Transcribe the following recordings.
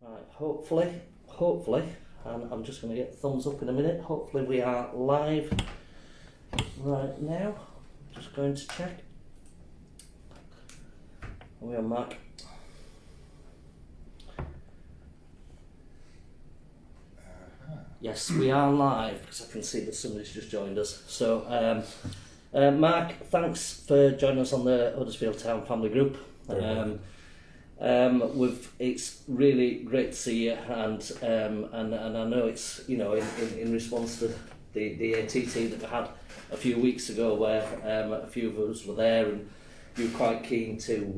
Right, hopefully, and I'm just going to get thumbs up in a minute. Hopefully we are live right now. Just going to check. Are we on, Mark? Yes, we are live because I can see that somebody's just joined us. So, Mark, thanks for joining us on the Huddersfield Town Family Group. It's really great to see you, and I know it's in response to the ATT that we had a few weeks ago, where a few of us were there, and you were quite keen to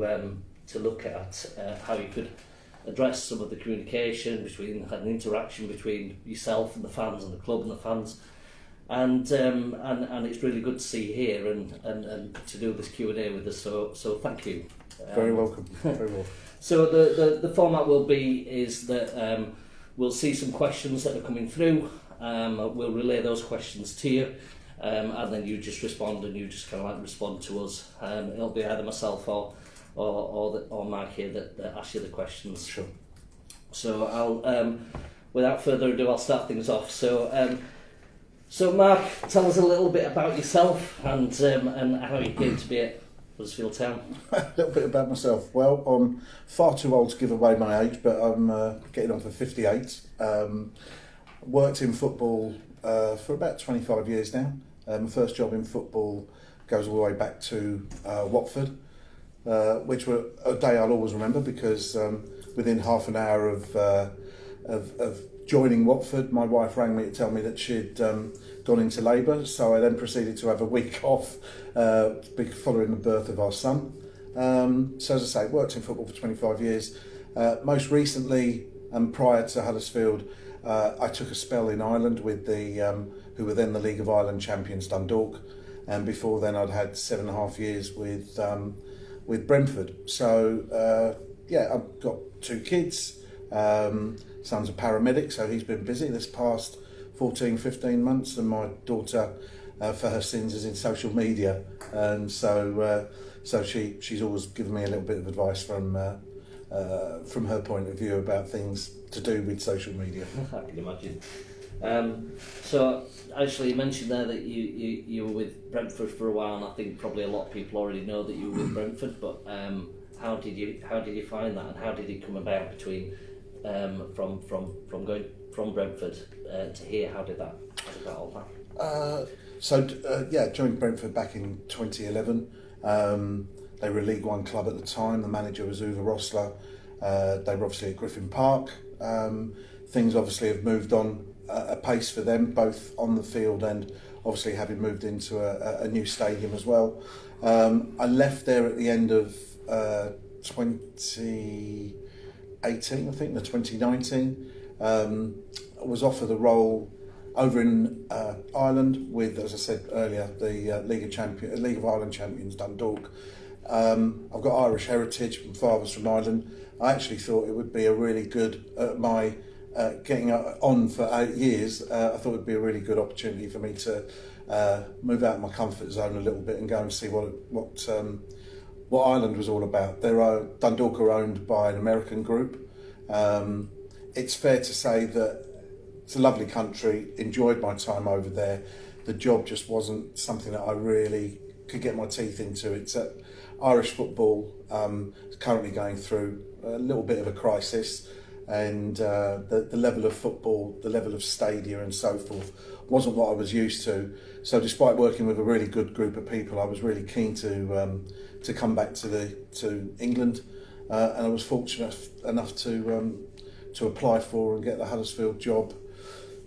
look at how you could address some of the communication between and interaction between yourself and the fans and the club and the fans, and it's really good to see you here and to do this Q&A with us. So thank you. Very welcome. Very welcome. So the format will be is that we'll see some questions that are coming through. We'll relay those questions to you, and then you just respond, and you just kind of like respond to us. It'll be either myself or Mark here that asks you the questions. Sure. So I'll without further ado, I'll start things off. So Mark, tell us a little bit about yourself and how you came to be at Huddersfield Town. A little bit about myself. Well, I'm far too old to give away my age, but I'm getting on for 58. Worked in football for about 25 years now. My first job in football goes all the way back to Watford, which were a day I'll always remember, because within half an hour of joining Watford, my wife rang me to tell me that she'd gone into labour, so I then proceeded to have a week off following the birth of our son. So as I say, worked in football for 25 years. Most recently, and prior to Huddersfield, I took a spell in Ireland with the who were then the League of Ireland champions, Dundalk, and before then I'd had 7.5 years with Brentford. So I've got 2 kids. Son's a paramedic, so he's been busy this past 14-15 months, and my daughter, for her sins, is in social media, and so she's always given me a little bit of advice from her point of view about things to do with social media. I can imagine. So actually, you mentioned there that you were with Brentford for a while, and I think probably a lot of people already know that you were with Brentford. But how did you find that, and how did it come about between from going from Brentford to here? How did that all happen? Joined Brentford back in 2011. They were a League One club at the time. The manager was Uwe Rosler. They were obviously at Griffin Park. Things obviously have moved on a pace for them, both on the field and obviously having moved into a new stadium as well. I left there at the end of 2018, I think, 2019. I was offered a role over in Ireland with, as I said earlier, the League of Ireland champions, Dundalk. I've got Irish heritage. My father's from Ireland. I actually thought it would be a really good, getting on for 8 years, I thought it would be a really good opportunity for me to move out of my comfort zone a little bit and go and see what Ireland was all about. Dundalk are owned by an American group. It's fair to say that it's a lovely country, enjoyed my time over there. The job just wasn't something that I really could get my teeth into. It's Irish football is currently going through a little bit of a crisis, and the level of football, the level of stadia and so forth wasn't what I was used to. So despite working with a really good group of people, I was really keen to come back to England, and I was fortunate enough to apply for and get the Huddersfield job.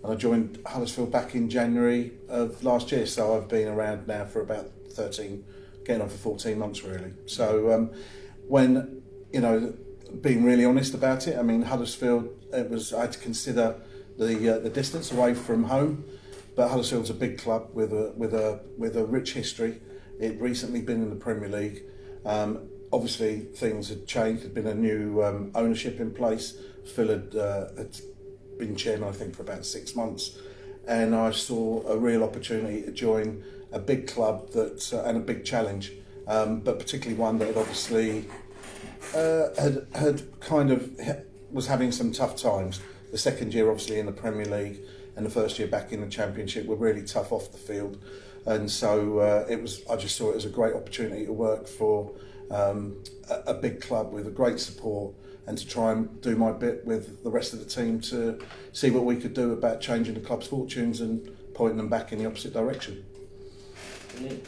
And I joined Huddersfield back in January of last year, so I've been around now for about 13, getting on for 14 months really. So when, being really honest about it, I mean, Huddersfield, I had to consider the distance away from home, but Huddersfield's a big club with a rich history. It recently been in the Premier League. Obviously things had changed. There'd been a new ownership in place. Phil had been chairman, I think, for about 6 months, and I saw a real opportunity to join a big club and a big challenge, but particularly one that had obviously had kind of was having some tough times. The second year, obviously, in the Premier League, and the first year back in the Championship were really tough off the field, and so I just saw it as a great opportunity to work for a big club with a great support, and to try and do my bit with the rest of the team to see what we could do about changing the club's fortunes and pointing them back in the opposite direction. Brilliant.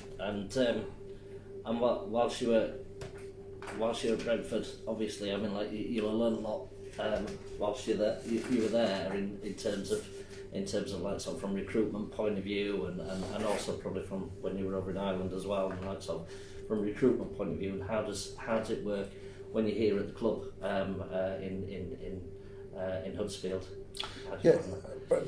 And whilst you were at Brentford, obviously, I mean, like you'll learn a lot whilst you were there in terms of like sort of from recruitment point of view, and also probably from when you were over in Ireland as well, and like sort of from recruitment point of view, and how does it work when you're here at the club in Huddersfield? Yeah,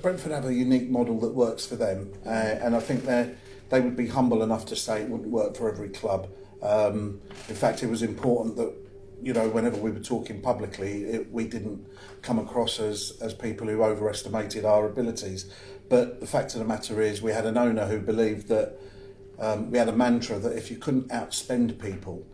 Brentford have a unique model that works for them, and I think they would be humble enough to say it wouldn't work for every club. In fact, it was important that, you know, whenever we were talking publicly, we didn't come across as people who overestimated our abilities. But the fact of the matter is, we had an owner who believed that we had a mantra that if you couldn't outspend people,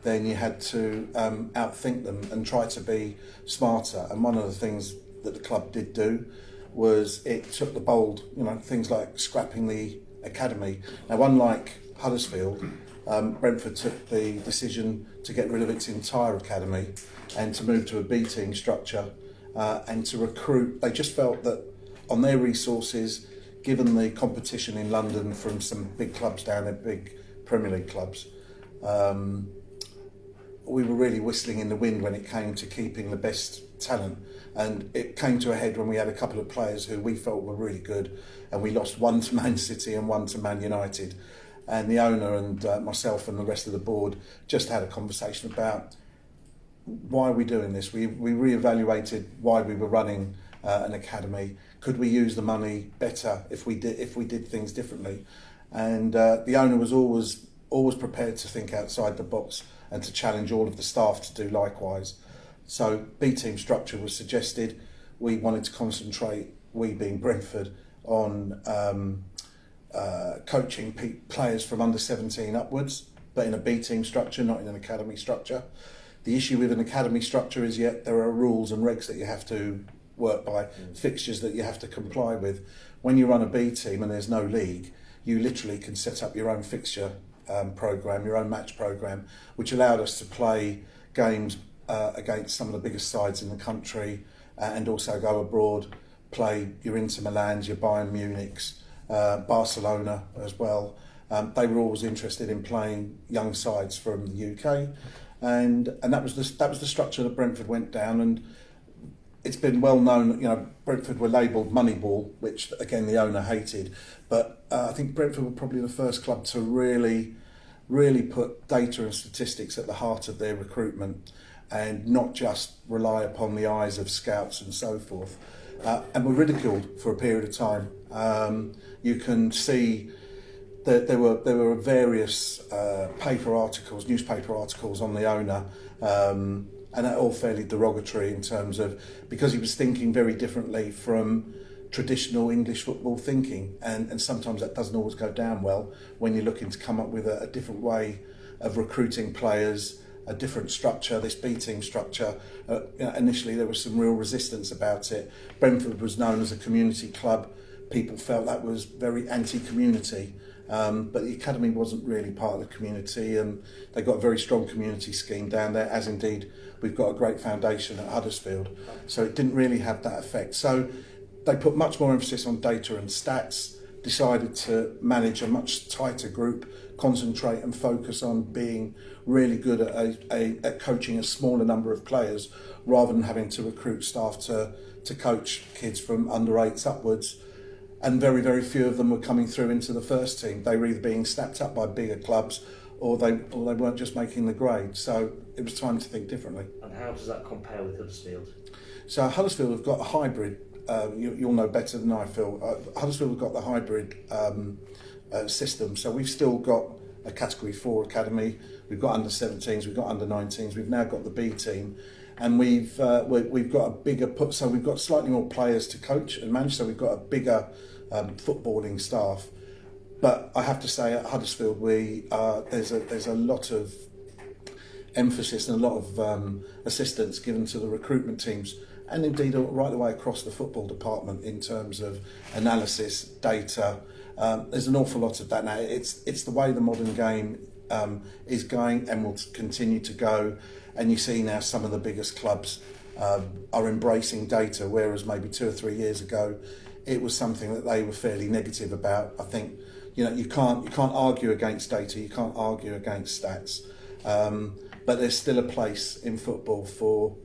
then you had to outthink them and try to be smarter. And one of the things that the club did do was it took the bold, you know, things like scrapping the academy. Now, unlike Huddersfield, Brentford took the decision to get rid of its entire academy and to move to a B team structure and to recruit. They just felt that on their resources, given the competition in London from some big clubs down there, big Premier League clubs, we were really whistling in the wind when it came to keeping the best talent. And it came to a head when we had a couple of players who we felt were really good, and we lost one to Man City and one to Man United. And the owner and myself and the rest of the board just had a conversation about why are we doing this. We reevaluated why we were running an academy. Could we use the money better if we did things differently? And the owner was always prepared to think outside the box and to challenge all of the staff to do likewise. So B team structure was suggested. We wanted to concentrate, we being Brentford, on coaching players from under 17 upwards, but in a B team structure, not in an academy structure. The issue with an academy structure is yet there are rules and regs that you have to work by, fixtures that you have to comply with. When you run a B team and there's no league, you literally can set up your own fixture programme, your own match programme, which allowed us to play games against some of the biggest sides in the country and also go abroad, play your Inter Milans, your Bayern Munichs, Barcelona as well. They were always interested in playing young sides from the UK, and that was the structure that Brentford went down. And it's been well known, you know, Brentford were labelled Moneyball, which again the owner hated, but I think Brentford were probably the first club to really put data and statistics at the heart of their recruitment, and not just rely upon the eyes of scouts and so forth. And were ridiculed for a period of time. You can see that there were various newspaper articles on the owner, and that all fairly derogatory in terms of, because he was thinking very differently from traditional English football thinking, and sometimes that doesn't always go down well when you're looking to come up with a different way of recruiting players, a different structure, this B team structure. Initially there was some real resistance about it. Brentford was known as a community club. People felt that was very anti-community, but the academy wasn't really part of the community, and they got a very strong community scheme down there, as indeed we've got a great foundation at Huddersfield. So it didn't really have that effect. So they put much more emphasis on data and stats, decided to manage a much tighter group, concentrate and focus on being really good at coaching a smaller number of players, rather than having to recruit staff to coach kids from under 8s upwards. And very, very few of them were coming through into the first team. They were either being snapped up by bigger clubs, or they weren't just making the grade. So it was time to think differently. And how does that compare with Huddersfield? So Huddersfield have got a hybrid. You'll know better than I, Phil. Huddersfield have got the hybrid system. So we've still got a Category 4 academy. We've got under 17s. We've got under 19s. We've now got the B team, and we've got a bigger so we've got slightly more players to coach and manage. So we've got a bigger footballing staff. But I have to say, at Huddersfield, there's a lot of emphasis and a lot of assistance given to the recruitment teams, and indeed right the way across the football department in terms of analysis, data. There's an awful lot of that now. It's the way the modern game is going and will continue to go. And you see now some of the biggest clubs are embracing data, whereas maybe 2 or 3 years ago it was something that they were fairly negative about. I think you can't argue against data, you can't argue against stats, but there's still a place in football for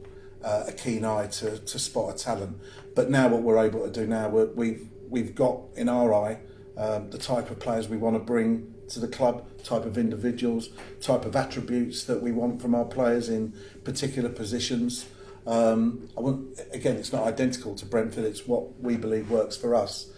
a keen eye to spot a talent. But now what we're able to do now, we've got in our eye the type of players we want to bring to the club, type of individuals, type of attributes that we want from our players in particular positions. Again, it's not identical to Brentford, it's what we believe works for us.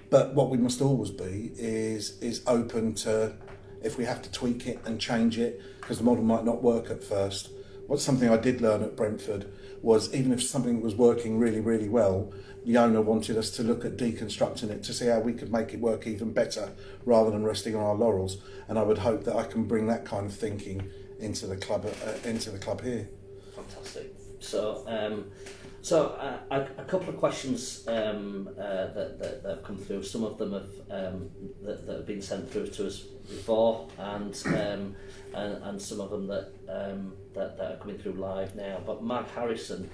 But what we must always be is open to, if we have to tweak it and change it, because the model might not work at first. What's something I did learn at Brentford was, even if something was working really, really well, the owner wanted us to look at deconstructing it to see how we could make it work even better, rather than resting on our laurels. And I would hope that I can bring that kind of thinking into the club here. Fantastic. So, a couple of questions that have come through. Some of them that have been sent through to us before, and some of them that are coming through live now. But Mark Harrison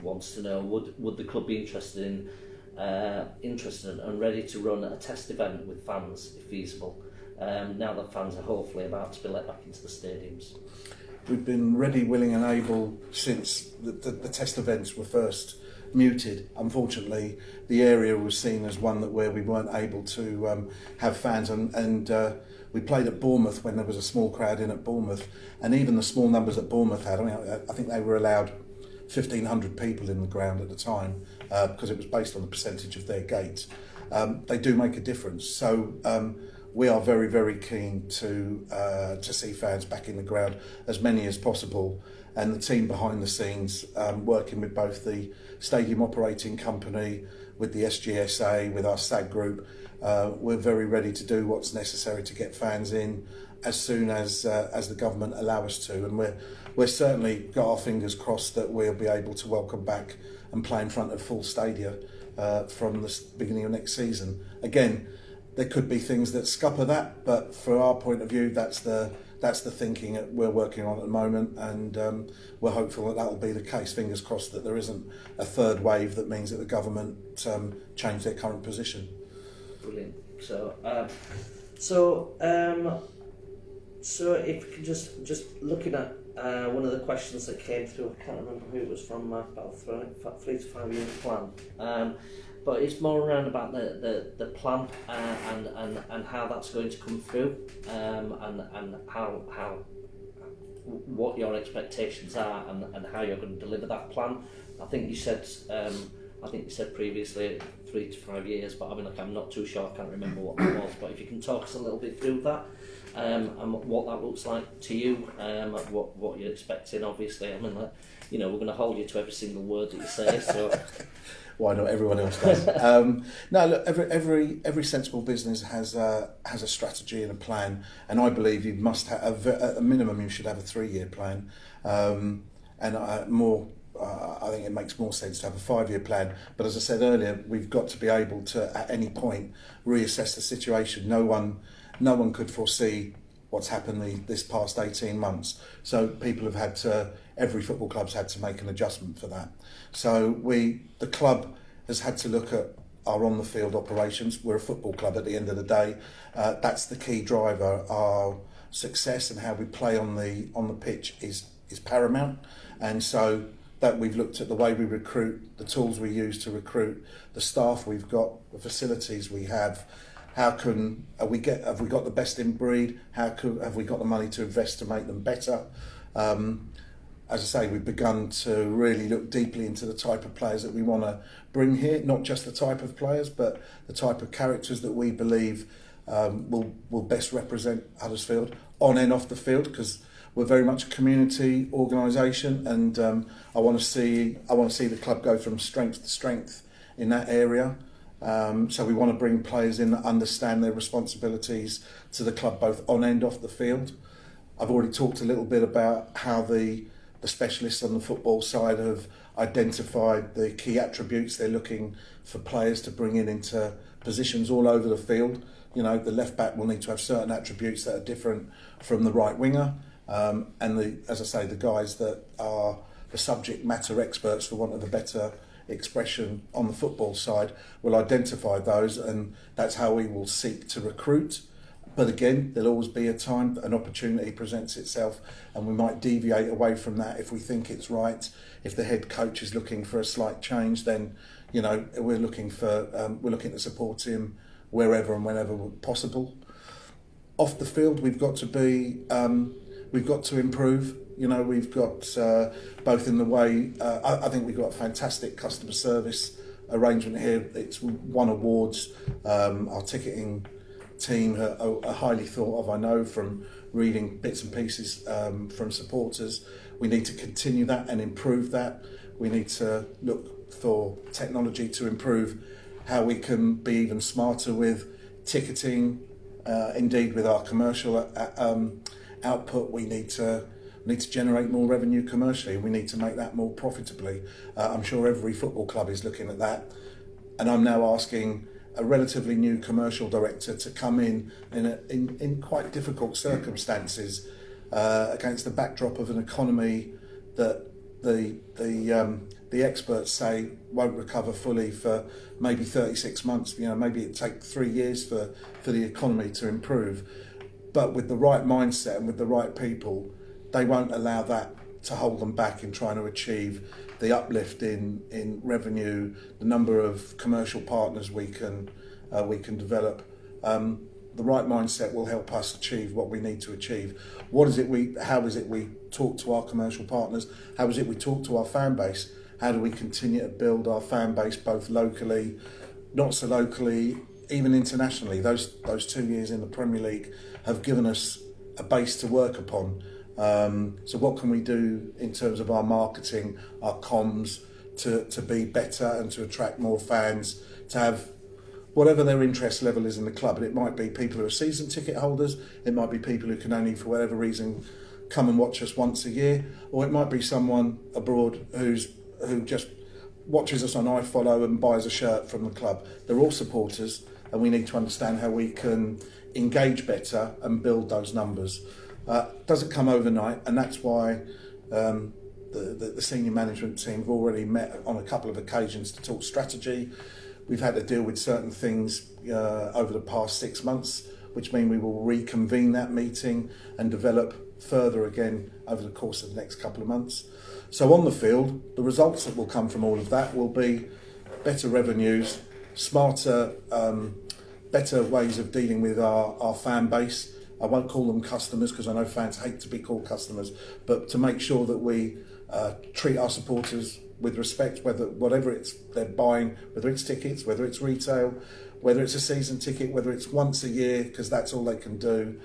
wants to know: would the club be interested and ready to run a test event with fans, if feasible? Now that fans are hopefully about to be let back into the stadiums. We've been ready, willing and able since the test events were first muted. Unfortunately, the area was seen as one where we weren't able to have fans, and we played at Bournemouth when there was a small crowd in at Bournemouth, and even the small numbers that Bournemouth had, I think they were allowed 1,500 people in the ground at the time, because it was based on the percentage of their gates. They do make a difference. So we are very, very keen to see fans back in the ground, as many as possible. And the team behind the scenes, working with both the stadium operating company, with the SGSA, with our SAG group, we're very ready to do what's necessary to get fans in as soon as the government allow us to. And we're certainly got our fingers crossed that we'll be able to welcome back and play in front of full stadia from the beginning of next season. Again, there could be things that scupper that, but from our point of view, that's the thinking that we're working on at the moment, and we're hopeful that will be the case. Fingers crossed that there isn't a third wave that means that the government change their current position. Brilliant. So if we can just looking at one of the questions that came through, I can't remember who it was from, about 3 to 5 year plan. But it's more around about the plan and how that's going to come through, and how what your expectations are and how you're going to deliver that plan. I think you said previously 3 to 5 years, but I'm not too sure. I can't remember what that was. But if you can talk us a little bit through that, and what that looks like to you, what you're expecting. Obviously, we're going to hold you to every single word that you say. So. Why not? Everyone else does. No, look. Every sensible business has a strategy and a plan, and I believe you must have, at a minimum, you should have a 3-year plan. I think it makes more sense to have a 5-year plan. But as I said earlier, we've got to be able to, at any point, reassess the situation. No one could foresee what's happened this past 18 months. So people have had to, every football club's had to make an adjustment for that. So the club has had to look at our on-the-field operations. We're a football club at the end of the day. That's the key driver. Our success and how we play on the pitch is paramount. And so that we've looked at the way we recruit, the tools we use to recruit, the staff we've got, the facilities we have. Have we got the best in breed? Have we got the money to invest to make them better? As I say, we've begun to really look deeply into the type of players that we want to bring here, not just the type of players, but the type of characters that we believe will best represent Huddersfield on and off the field, because we're very much a community organisation, and I want to see the club go from strength to strength in that area. So we want to bring players in that understand their responsibilities to the club, both on and off the field. I've already talked a little bit about how the specialists on the football side have identified the key attributes they're looking for players to bring into positions all over the field. You know, the left back will need to have certain attributes that are different from the right winger, and as I say, the guys that are the subject matter experts, for want of a better expression, on the football side will identify those, and that's how we will seek to recruit. But again, there'll always be a time an opportunity presents itself, and we might deviate away from that if we think it's right. If the head coach is looking for a slight change, then you know we're looking to support him wherever and whenever possible. Off the field, we've got to improve. You know, we've got both in the way. I think we've got a fantastic customer service arrangement here. It's won awards. Our ticketing team are highly thought of, I know, from reading bits and pieces from supporters. We need to continue that and improve that. We need to look for technology to improve how we can be even smarter with ticketing. Indeed, with our commercial output, we need to generate more revenue commercially. We need to make that more profitably. I'm sure every football club is looking at that, and I'm now asking a relatively new commercial director to come in quite difficult circumstances against the backdrop of an economy that the experts say won't recover fully for maybe 36 months. You know, maybe it take 3 years for the economy to improve. But with the right mindset and with the right people, they won't allow that to hold them back in trying to achieve the uplift in revenue, the number of commercial partners we can develop. The right mindset will help us achieve what we need to achieve. How is it we talk to our commercial partners? How is it we talk to our fan base? How do we continue to build our fan base both locally, not so locally, even internationally? Those 2 years in the Premier League have given us a base to work upon. So what can we do in terms of our marketing, our comms, to be better and to attract more fans, to have whatever their interest level is in the club? And it might be people who are season ticket holders, it might be people who can only, for whatever reason, come and watch us once a year, or it might be someone abroad who just watches us on iFollow and buys a shirt from the club. They're all supporters, and we need to understand how we can engage better and build those numbers. Doesn't come overnight, and that's why the senior management team have already met on a couple of occasions to talk strategy. We've had to deal with certain things over the past 6 months, which mean we will reconvene that meeting and develop further again over the course of the next couple of months. So on the field, the results that will come from all of that will be better revenues, smarter, better ways of dealing with our fan base. I won't call them customers because I know fans hate to be called customers, but to make sure that we treat our supporters with respect, whatever they're buying, whether it's tickets, whether it's retail, whether it's a season ticket, whether it's once a year, because that's all they can do.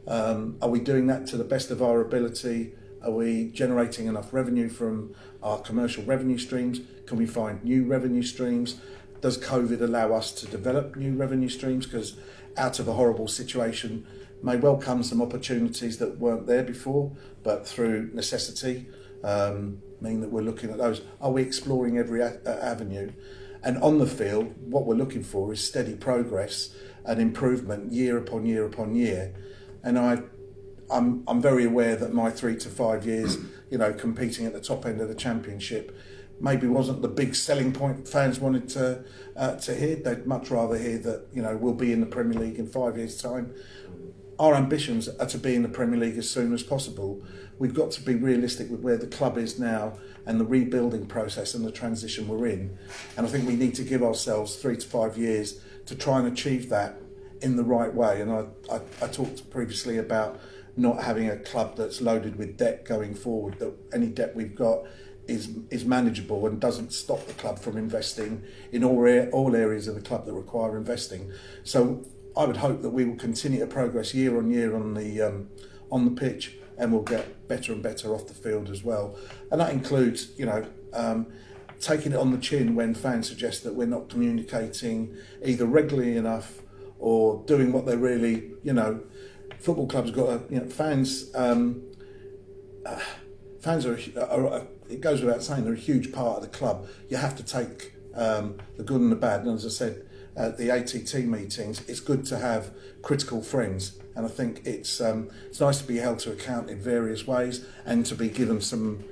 Are we doing that to the best of our ability? Are we generating enough revenue from our commercial revenue streams? Can we find new revenue streams? Does COVID allow us to develop new revenue streams? Because out of a horrible situation may well come some opportunities that weren't there before, but through necessity mean that we're looking at those. Are we exploring every avenue? And on the field, what we're looking for is steady progress and improvement year upon year upon year. And I'm very aware that my 3 to 5 years, competing at the top end of the championship, maybe wasn't the big selling point fans wanted to hear. They'd much rather hear that we'll be in the Premier League in 5 years' time. Our ambitions are to be in the Premier League as soon as possible. We've got to be realistic with where the club is now and the rebuilding process and the transition we're in. And I think we need to give ourselves 3 to 5 years to try and achieve that in the right way. And I talked previously about not having a club that's loaded with debt going forward, that any debt we've got is manageable and doesn't stop the club from investing in all areas of the club that require investing. So I would hope that we will continue to progress year on year on the pitch, and we'll get better and better off the field as well. And that includes, taking it on the chin when fans suggest that we're not communicating either regularly enough or doing what they really, football clubs got fans. Fans are, it goes without saying, they're a huge part of the club. You have to take the good and the bad. And as I said, at the ATT meetings, it's good to have critical friends. And I think it's nice to be held to account in various ways and to be given some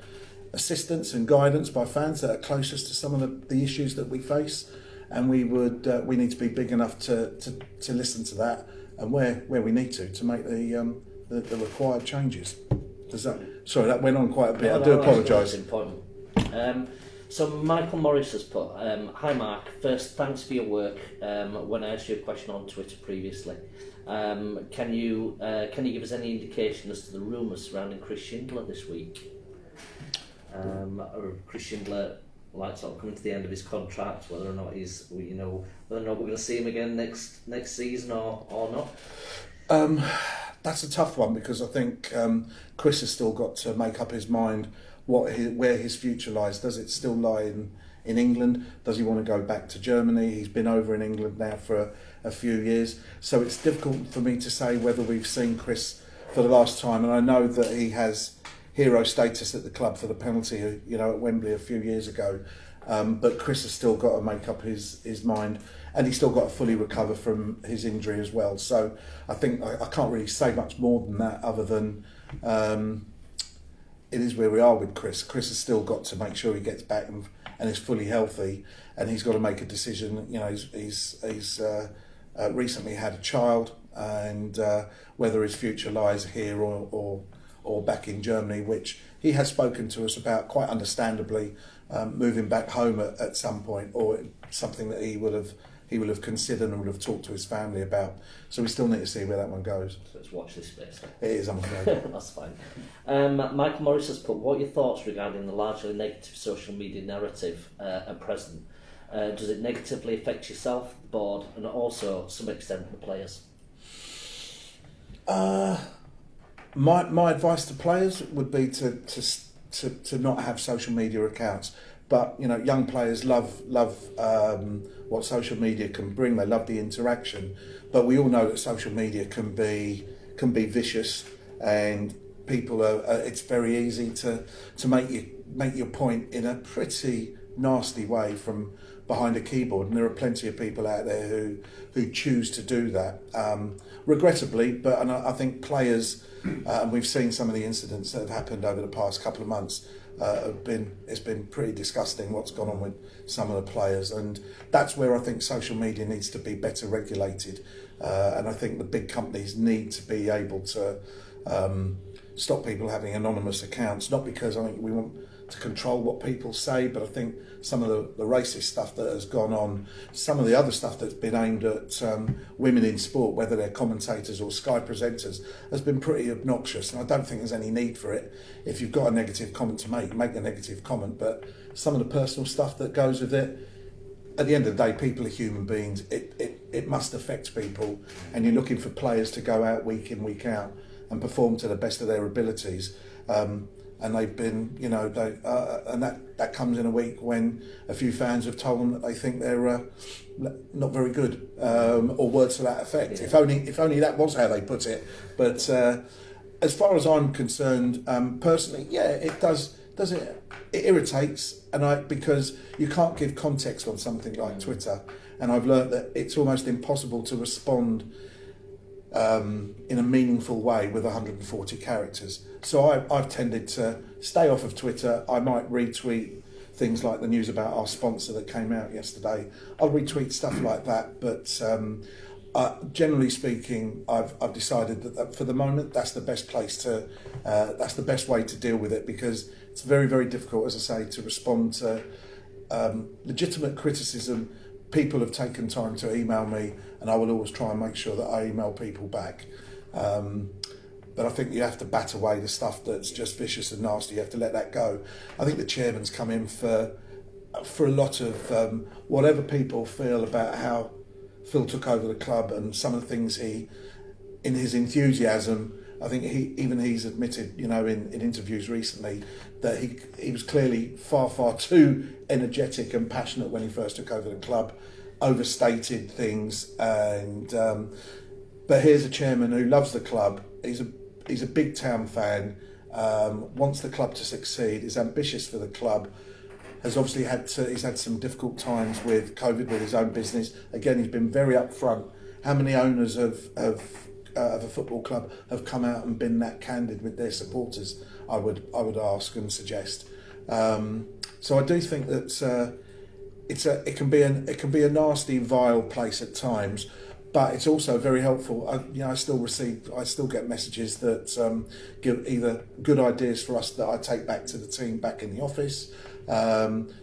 assistance and guidance by fans that are closest to some of the issues that we face. And we need to be big enough to listen to that and where we need to make the required changes. Sorry, that went on quite a bit. I do apologise. So Michael Morris has put, hi Mark, first thanks for your work when I asked you a question on Twitter previously. Can you give us any indication as to the rumours surrounding Chris Schindler this week? Or Chris Schindler sort of coming to the end of his contract, whether or not we're going to see him again next season or not? That's a tough one because I think Chris has still got to make up his mind where his future lies. Does it still lie in England? Does he want to go back to Germany? He's been over in England now for a few years, so it's difficult for me to say whether we've seen Chris for the last time. And I know that he has hero status at the club for the penalty, at Wembley a few years ago. But Chris has still got to make up his mind, and he's still got to fully recover from his injury as well. So I think I can't really say much more than that, other than it is where we are with Chris. Chris has still got to make sure he gets back and is fully healthy, and he's got to make a decision. He's recently had a child, and whether his future lies here or back in Germany, which he has spoken to us about, quite understandably, moving back home at some point, or something that he will have considered and would have talked to his family about. So we still need to see where that one goes. So let's watch this space. It is, I'm afraid. That's fine. Michael Morris has put, what are your thoughts regarding the largely negative social media narrative at present? Does it negatively affect yourself, the board, and also, to some extent, the players? My advice to players would be to not have social media accounts. But young players love what social media can bring. They love the interaction, but we all know that social media can be vicious, and people it's very easy to make your point in a pretty nasty way from behind a keyboard, and there are plenty of people out there who choose to do that, regrettably. But I think players, and we've seen some of the incidents that have happened over the past couple of months. It's been pretty disgusting what's gone on with some of the players, and that's where I think social media needs to be better regulated, and I think the big companies need to be able to stop people having anonymous accounts, not because I think we want to control what people say, but I think some of the racist stuff that has gone on, some of the other stuff that's been aimed at women in sport, whether they're commentators or Sky presenters, has been pretty obnoxious, and I don't think there's any need for it. If you've got a negative comment to make a negative comment, but some of the personal stuff that goes with it, at the end of the day, people are human beings. It must affect people, and you're looking for players to go out week in, week out and perform to the best of their abilities. And they've been, and that comes in a week when a few fans have told them that they think they're not very good, or words to that effect. Yeah. If only that was how they put it. But as far as I'm concerned, personally, yeah, it does. It irritates, because you can't give context on something like Twitter, and I've learnt that it's almost impossible to respond in a meaningful way with 140 characters. So I've tended to stay off of Twitter. I might retweet things like the news about our sponsor that came out yesterday. I'll retweet stuff like that, but generally speaking, I've decided that for the moment that's the best that's the best way to deal with it, because it's very, very difficult, as I say, to respond to legitimate criticism. People have taken time to email me, and I will always try and make sure that I email people back. But I think you have to bat away the stuff that's just vicious and nasty. You have to let that go. I think the chairman's come in for a lot of whatever people feel about how Phil took over the club and some of the things in his enthusiasm. I think he's admitted, in interviews recently, that he was clearly far, far too energetic and passionate when he first took over the club, overstated things, and But here's a chairman who loves the club. He's a big town fan. Wants the club to succeed. Is ambitious for the club. Has obviously he's had some difficult times with COVID with his own business. Again, he's been very upfront. How many owners of a football club have come out and been that candid with their supporters? I would ask and suggest. So I do think that it can be a nasty, vile place at times, but it's also very helpful. I still get messages that give either good ideas for us that I take back to the team back in the office.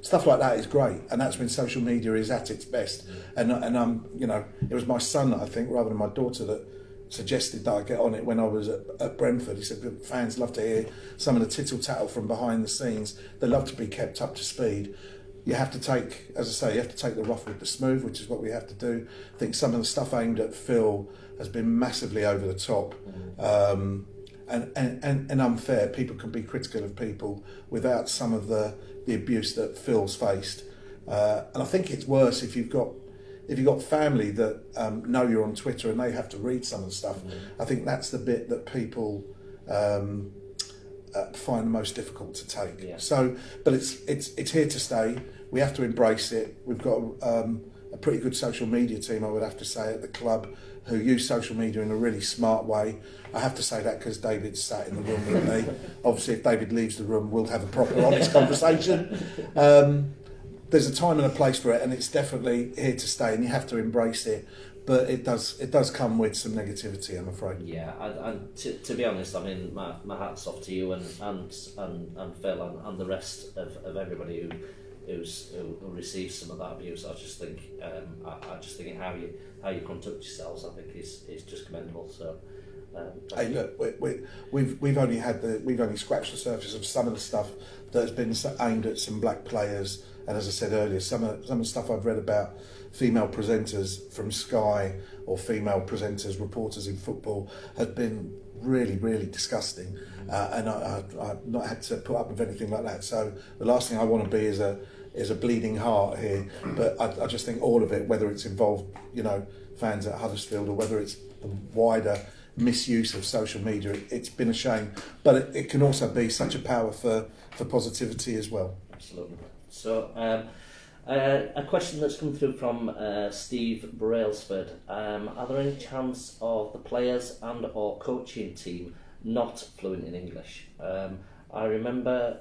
Stuff like that is great, and that's when social media is at its best. And it was my son, I think, rather than my daughter, that suggested that I get on it when I was at Brentford. He said fans love to hear some of the tittle tattle from behind the scenes. They love to be kept up to speed. You have to take, as I say, you have to take the rough with the smooth, which is what we have to do. I think some of the stuff aimed at Phil has been massively over the top. And unfair. People can be critical of people without some of the abuse that Phil's faced. And I think it's worse if you've got family that know you're on Twitter and they have to read some of the stuff. I think that's the bit that people find the most difficult to take. Yeah. So, but it's here to stay. We have to embrace it. We've got a pretty good social media team, I would have to say, at the club, who use social media in a really smart way. I have to say that because David's sat in the room with me. Obviously, if David leaves the room, we'll have a proper honest conversation. There's a time and a place for it, and it's definitely here to stay, and you have to embrace it. But it does come with some negativity, I'm afraid. Yeah, and to be honest, I mean, my hat's off to you and Phil and the rest of everybody who receives some of that abuse. I just think how you conduct yourselves, I think is just commendable. So. Hey, look, we've only scratched the surface of some of the stuff that has been aimed at some black players, and as I said earlier, some of the stuff I've read about female presenters from Sky or female presenters, reporters in football, has been really, really disgusting, and I've not had to put up with anything like that. So the last thing I want to be is a bleeding heart here, but I just think all of it, whether it's involved, fans at Huddersfield, or whether it's the wider misuse of social media, it's been a shame, but it can also be such a power for positivity as well. Absolutely. So a question that's come through from Steve Brailsford. Are there any chance of the players and or coaching team not fluent in English? I remember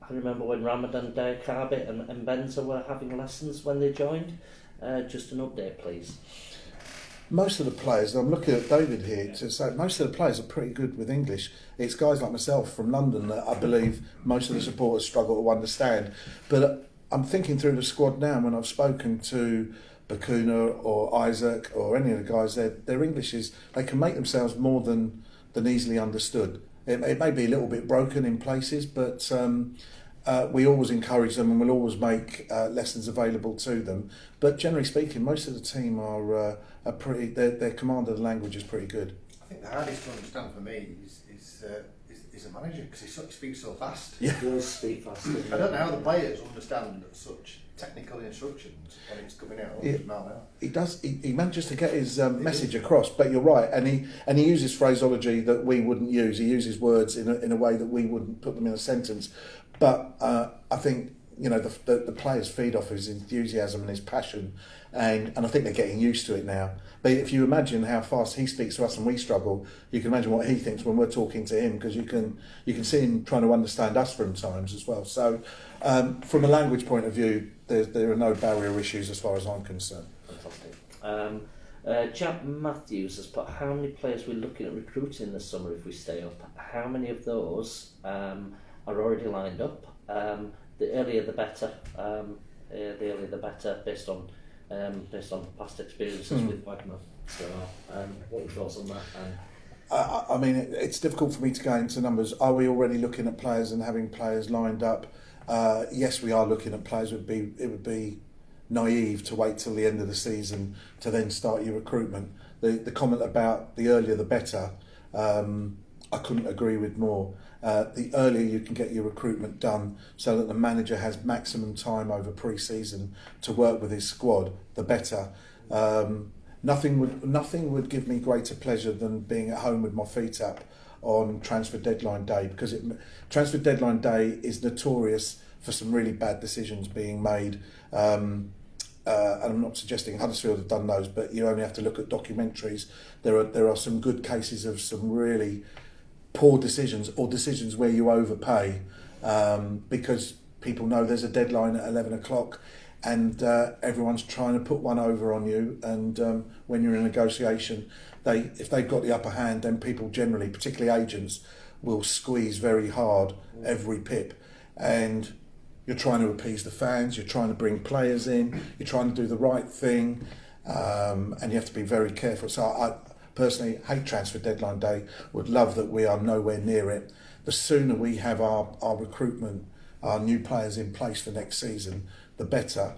when Ramadan Karbit and Benza were having lessons when they joined. Just an update, please. Most of the players, I'm looking at David here to say, most of the players are pretty good with English. It's guys like myself from London that I believe most of the supporters struggle to understand. But I'm thinking through the squad now, when I've spoken to Bakuna or Isaac or any of the guys, their English they can make themselves more than easily understood. It may be a little bit broken in places, but we always encourage them, and we'll always make lessons available to them. But generally speaking, most of the team are pretty. Their command of the language is pretty good. I think the hardest to understand for me is the manager, because he speaks so fast. Yeah, he does speak fast. I don't know how the players understand such technical instructions when it's coming out. He does. He manages to get his message across. But you're right, and he uses phraseology that we wouldn't use. He uses words in a way that we wouldn't put them in a sentence. But I think the players feed off his enthusiasm and his passion, and I think they're getting used to it now. But if you imagine how fast he speaks to us and we struggle, you can imagine what he thinks when we're talking to him, because you can see him trying to understand us from times as well. So from a language point of view, there are no barrier issues as far as I'm concerned. Fantastic. Jack Matthews has put, how many players we're looking at recruiting this summer if we stay up? How many of those are already lined up? The earlier the better. The earlier the better, based on past experiences with Wagner. So, what are your thoughts on that? I mean, it's difficult for me to go into numbers. Are we already looking at players and having players lined up? Yes, we are looking at players. It would be naive to wait till the end of the season to then start your recruitment. The comment about the earlier the better, I couldn't agree with more. The earlier you can get your recruitment done so that the manager has maximum time over pre-season to work with his squad, the better. nothing would give me greater pleasure than being at home with my feet up on transfer deadline day, because transfer deadline day is notorious for some really bad decisions being made. And I'm not suggesting Huddersfield have done those, but you only have to look at documentaries. There are some good cases of some really poor decisions, or decisions where you overpay because people know there's a deadline at 11 o'clock and everyone's trying to put one over on you, and when you're in a negotiation, if they've got the upper hand, then people generally, particularly agents, will squeeze very hard every pip, and you're trying to appease the fans, you're trying to bring players in, you're trying to do the right thing, and you have to be very careful. So I personally hate transfer deadline day, would love that we are nowhere near it. The sooner we have our recruitment, our new players in place for next season, the better.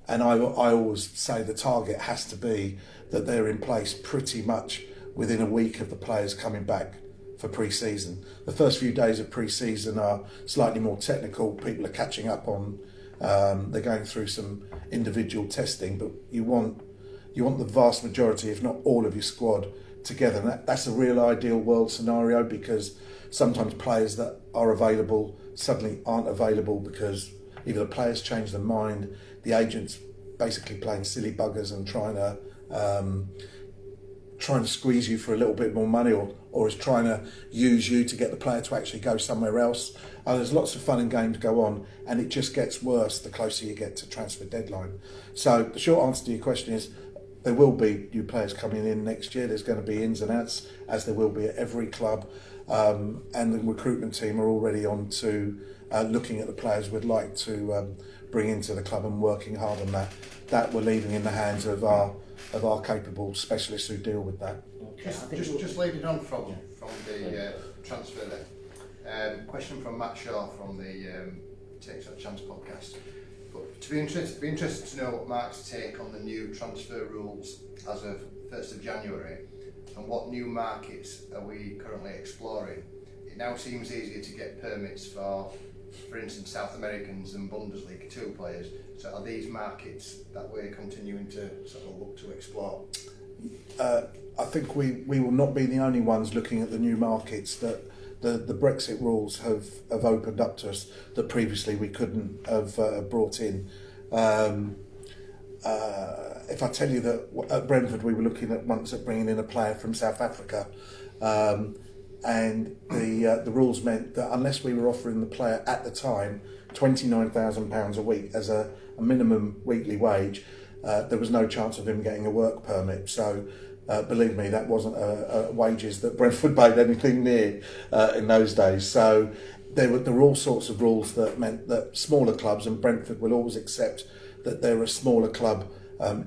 And I always say the target has to be that they're in place pretty much within a week of the players coming back for pre-season. The first few days of pre-season are slightly more technical. People are catching up on, they're going through some individual testing, but you want the vast majority, if not all of your squad together. And that's a real ideal world scenario, because sometimes players that are available suddenly aren't available because either the players change their mind, the agent's basically playing silly buggers and trying to squeeze you for a little bit more money, or is trying to use you to get the player to actually go somewhere else. There's lots of fun and games go on, and it just gets worse the closer you get to transfer deadline. So the short answer to your question is there will be new players coming in next year. There's going to be ins and outs, as there will be at every club, and the recruitment team are already on to looking at the players we'd like to bring into the club and working hard on that. That we're leaving in the hands of our capable specialists who deal with that. Just leading on from the transfer then. Question from Matt Shaw from the Takes a Chance podcast. But to be interested to know what Mark's take on the new transfer rules as of 1st of January, and what new markets are we currently exploring. It now seems easier to get permits for instance, South Americans and Bundesliga 2 players. So are these markets that we're continuing to sort of look to explore? I think we will not be the only ones looking at the new markets that the Brexit rules have opened up to us that previously we couldn't have brought in. If I tell you that at Brentford we were looking at once at bringing in a player from South Africa, and the rules meant that unless we were offering the player at the time £29,000 a week as a minimum weekly wage, there was no chance of him getting a work permit. So believe me, that wasn't wages that Brentford paid anything near in those days. So there were all sorts of rules that meant that smaller clubs, and Brentford will always accept that they're a smaller club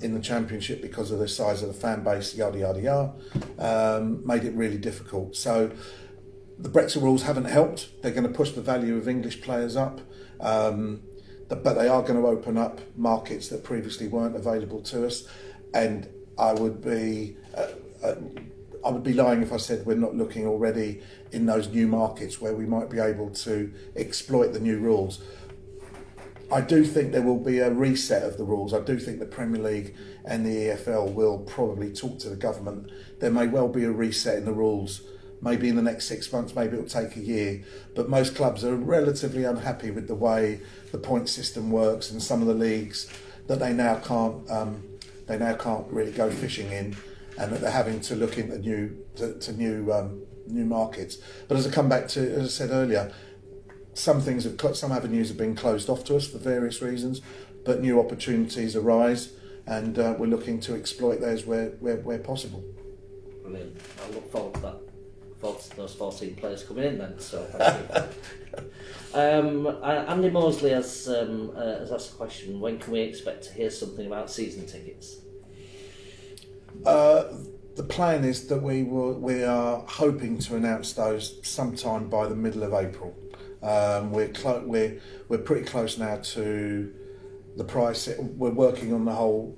in the Championship because of the size of the fan base, yada yada yada, made it really difficult. So the Brexit rules haven't helped. They're going to push the value of English players up, but they are going to open up markets that previously weren't available to us. And I would be lying if I said we're not looking already in those new markets where we might be able to exploit the new rules. I do think there will be a reset of the rules. I do think the Premier League and the EFL will probably talk to the government. There may well be a reset in the rules, maybe in the next 6 months, maybe it'll take a year. But most clubs are relatively unhappy with the way the point system works, and some of the leagues that they now can't really go fishing in, and that they're having to look into new markets. But as I come back to, as I said earlier, some avenues have been closed off to us for various reasons, but new opportunities arise, and we're looking to exploit those where possible. Brilliant. I look forward to that. Those 14 players coming in then. So thank you. Andy Mosley has asked a question. When can we expect to hear something about season tickets? The plan is that we are hoping to announce those sometime by the middle of April. We're pretty close now to the price. We're working on the whole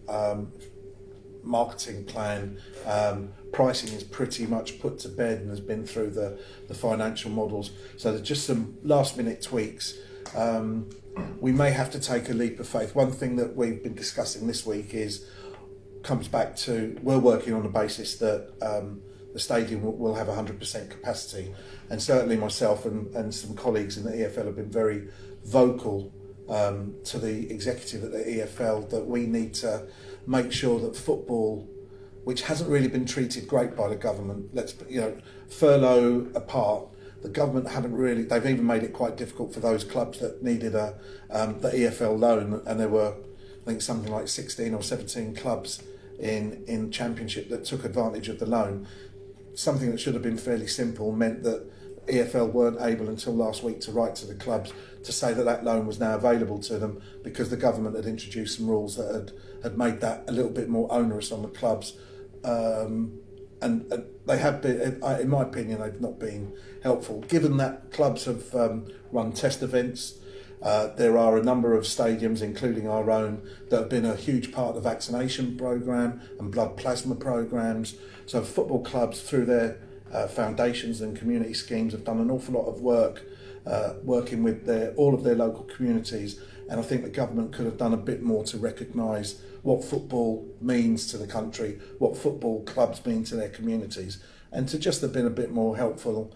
marketing plan. Pricing is pretty much put to bed and has been through the financial models. So there's just some last minute tweaks. We may have to take a leap of faith. One thing that we've been discussing this week is comes back to we're working on the basis that the stadium will have 100% capacity, and certainly myself and some colleagues in the EFL have been very vocal to the executive at the EFL that we need to make sure that football, which hasn't really been treated great by the government, furlough apart, the government haven't really, they've even made it quite difficult for those clubs that needed the EFL loan, and there were, I think, something like 16 or 17 clubs in Championship that took advantage of the loan. Something that should have been fairly simple meant that EFL weren't able until last week to write to the clubs to say that loan was now available to them, because the government had introduced some rules that had made that a little bit more onerous on the clubs. And they have been, in my opinion, they've not been helpful. Given that clubs have run test events, there are a number of stadiums, including our own, that have been a huge part of the vaccination programme and blood plasma programmes. So football clubs, through their foundations and community schemes, have done an awful lot of work working with all of their local communities. And I think the government could have done a bit more to recognise what football means to the country, what football clubs mean to their communities, and to just have been a bit more helpful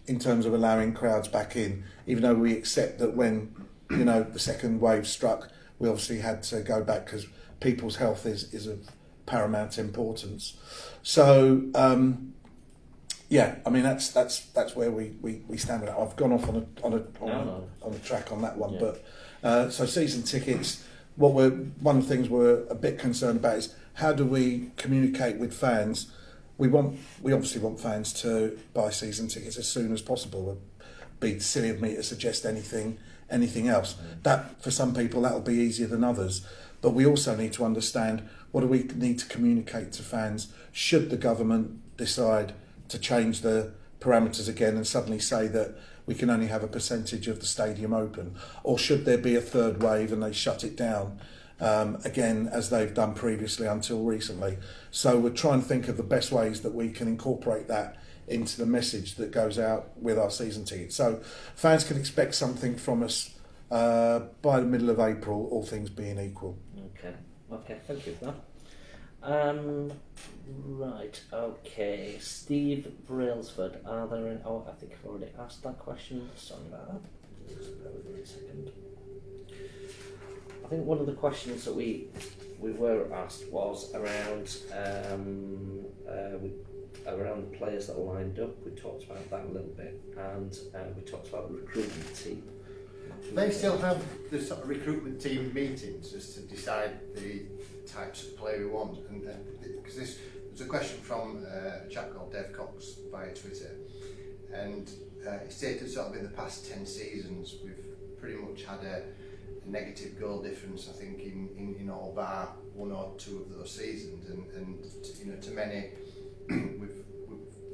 in terms of allowing crowds back in, even though we accept that when the second wave struck, we obviously had to go back because people's health is of paramount importance. So that's where we stand with that. I've gone off on a track on that one, but so season tickets. One of the things we're a bit concerned about is how do we communicate with fans. We obviously want fans to buy season tickets as soon as possible. It'd be silly of me to suggest anything else. That, for some people, that'll be easier than others. But we also need to understand, what do we need to communicate to fans should the government decide to change the parameters again and suddenly say that we can only have a percentage of the stadium open, or should there be a third wave and they shut it down again, as they've done previously until recently. So we're trying to think of the best ways that we can incorporate that into the message that goes out with our season tickets. So fans can expect something from us by the middle of April, all things being equal. Okay, thank you for that. Right, okay. Steve Brailsford, are there any... Oh, I think I've already asked that question. Sorry about that. Just bear with me a second. I think one of the questions that we were asked was around around the players that are lined up. We talked about that a little bit, and we talked about the recruitment team. They still have the sort of recruitment team meetings as to decide the types of player we want, and because there's a question from a chap called Dev Cox via Twitter, and he stated sort of in the past 10 seasons we've pretty much had a negative goal difference, I think, in all bar one or two of those seasons, and to many we've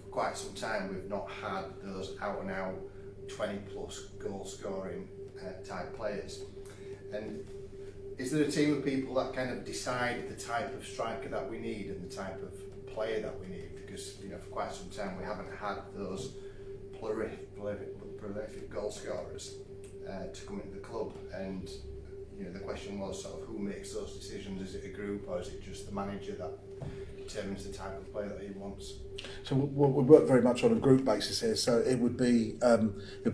for quite some time we've not had those out and out 20 plus goal scoring type players. And is there a team of people that kind of decide the type of striker that we need and the type of player that we need? Because for quite some time we haven't had those prolific goal scorers to come into the club, and the question was sort of who makes those decisions. Is it a group, or is it just the manager that determines the type of player that he wants? So we work very much on a group basis here. So it would be